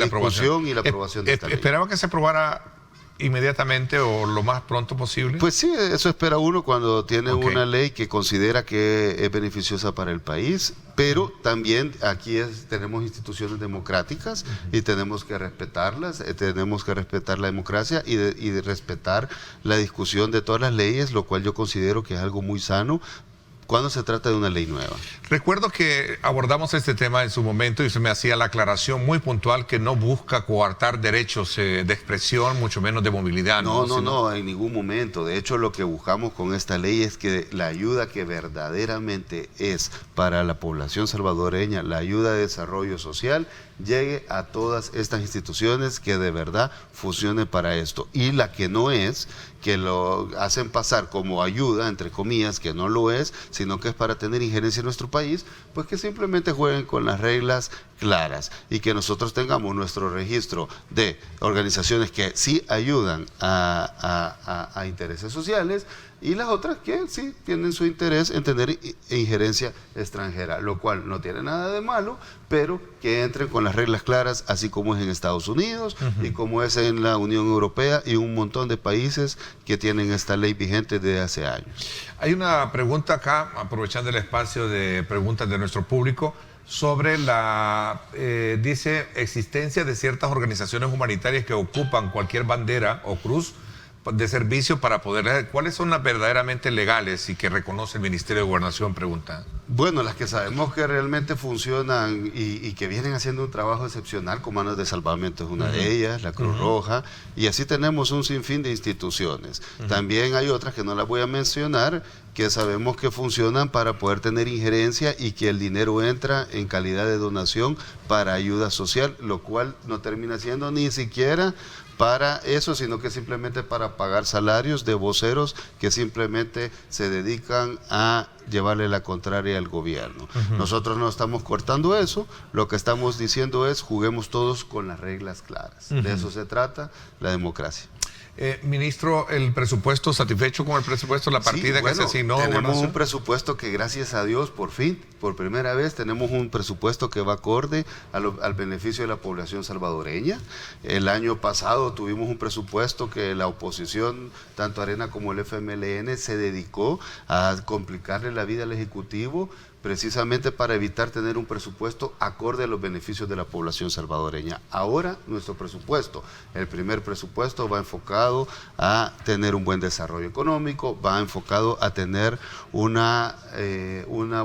y la aprobación de esta ley. ¿Esperaba que se aprobara inmediatamente o lo más pronto posible? Pues sí, eso espera uno cuando tiene una ley que considera que es beneficiosa para el país, pero también aquí tenemos instituciones democráticas y tenemos que respetarlas, tenemos que respetar la democracia y de respetar la discusión de todas las leyes, lo cual yo considero que es algo muy sano cuando se trata de una ley nueva. Recuerdo que abordamos este tema en su momento y se me hacía la aclaración muy puntual que no busca coartar derechos de expresión, mucho menos de movilidad. No, en ningún momento. De hecho, lo que buscamos con esta ley es que la ayuda que verdaderamente es para la población salvadoreña, la ayuda de desarrollo social, llegue a todas estas instituciones que de verdad funcionen para esto. Y la que no es, que lo hacen pasar como ayuda, entre comillas, que no lo es, sino que es para tener injerencia en nuestro país, pues que simplemente jueguen con las reglas claras y que nosotros tengamos nuestro registro de organizaciones que sí ayudan a intereses sociales, y las otras que sí tienen su interés en tener injerencia extranjera, lo cual no tiene nada de malo, pero que entren con las reglas claras, así como es en Estados Unidos y como es en la Unión Europea y un montón de países que tienen esta ley vigente desde hace años. Hay una pregunta acá, aprovechando el espacio de preguntas de nuestro público, sobre dice, existencia de ciertas organizaciones humanitarias que ocupan cualquier bandera o cruz de servicio para poder... ¿Cuáles son las verdaderamente legales y que reconoce el Ministerio de Gobernación? Pregunta. Bueno, las que sabemos que realmente funcionan y que vienen haciendo un trabajo excepcional, Comandos de Salvamento es una de ellas, la Cruz Roja, y así tenemos un sinfín de instituciones. También hay otras que no las voy a mencionar, que sabemos que funcionan para poder tener injerencia y que el dinero entra en calidad de donación para ayuda social, lo cual no termina siendo ni siquiera para eso, sino que simplemente para pagar salarios de voceros que simplemente se dedican a llevarle la contraria al gobierno. Nosotros no estamos cortando eso, lo que estamos diciendo es juguemos todos con las reglas claras. De eso se trata la democracia. Ministro, ¿el presupuesto, satisfecho con el presupuesto, la partida que se asignó? Tenemos un presupuesto que gracias a Dios, por fin, por primera vez, tenemos un presupuesto que va acorde al beneficio de la población salvadoreña. El año pasado tuvimos un presupuesto que la oposición, tanto Arena como el FMLN, se dedicó a complicarle la vida al Ejecutivo, precisamente para evitar tener un presupuesto acorde a los beneficios de la población salvadoreña. Ahora nuestro presupuesto, el primer presupuesto, va enfocado a tener un buen desarrollo económico, va enfocado a tener una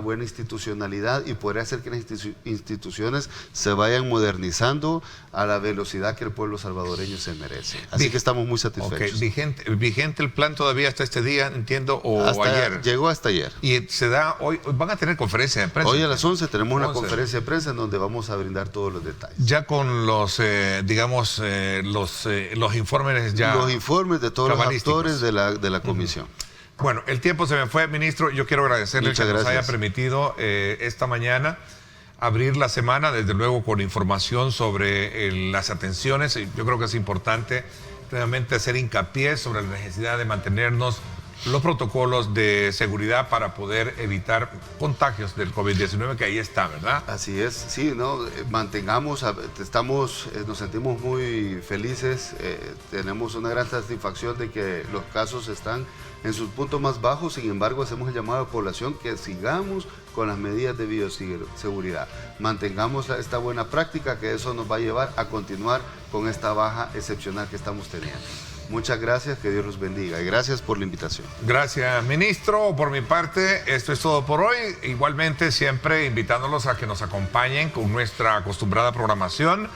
buena institucionalidad y poder hacer que las instituciones se vayan modernizando a la velocidad que el pueblo salvadoreño se merece. Así que estamos muy satisfechos. ¿Vigente el plan todavía hasta este día, entiendo, o ayer? Llegó hasta ayer. Y se da hoy, van a tener conferencia de prensa. Hoy a las 11 tenemos una conferencia de prensa en donde vamos a brindar todos los detalles. Ya con los, los informes ya... Los informes de todos los actores de la comisión. Bueno, el tiempo se me fue, ministro. Yo quiero agradecerle que nos haya permitido esta mañana abrir la semana, desde luego con información sobre las atenciones. Yo creo que es importante realmente hacer hincapié sobre la necesidad de mantenernos los protocolos de seguridad para poder evitar contagios del COVID-19, que ahí está, ¿verdad? Así es, sí, ¿no? Mantengamos, nos sentimos muy felices, tenemos una gran satisfacción de que los casos están en sus puntos más bajos. Sin embargo, hacemos el llamado a la población que sigamos con las medidas de bioseguridad. Mantengamos esta buena práctica, que eso nos va a llevar a continuar con esta baja excepcional que estamos teniendo. Muchas gracias, que Dios los bendiga y gracias por la invitación. Gracias, ministro. Por mi parte, esto es todo por hoy. Igualmente, siempre invitándolos a que nos acompañen con nuestra acostumbrada programación.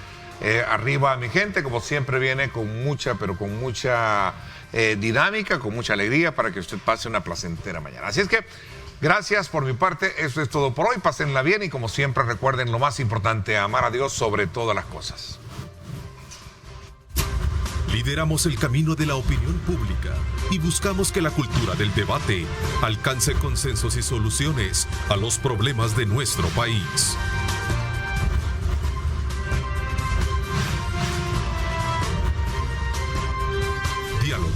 Arriba mi gente, como siempre, viene con mucha, pero con mucha dinámica, con mucha alegría para que usted pase una placentera mañana. Así es que, gracias por mi parte. Esto es todo por hoy. Pásenla bien y, como siempre, recuerden lo más importante, amar a Dios sobre todas las cosas. Lideramos el camino de la opinión pública y buscamos que la cultura del debate alcance consensos y soluciones a los problemas de nuestro país. Diálogo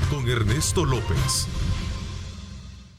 con Ernesto López.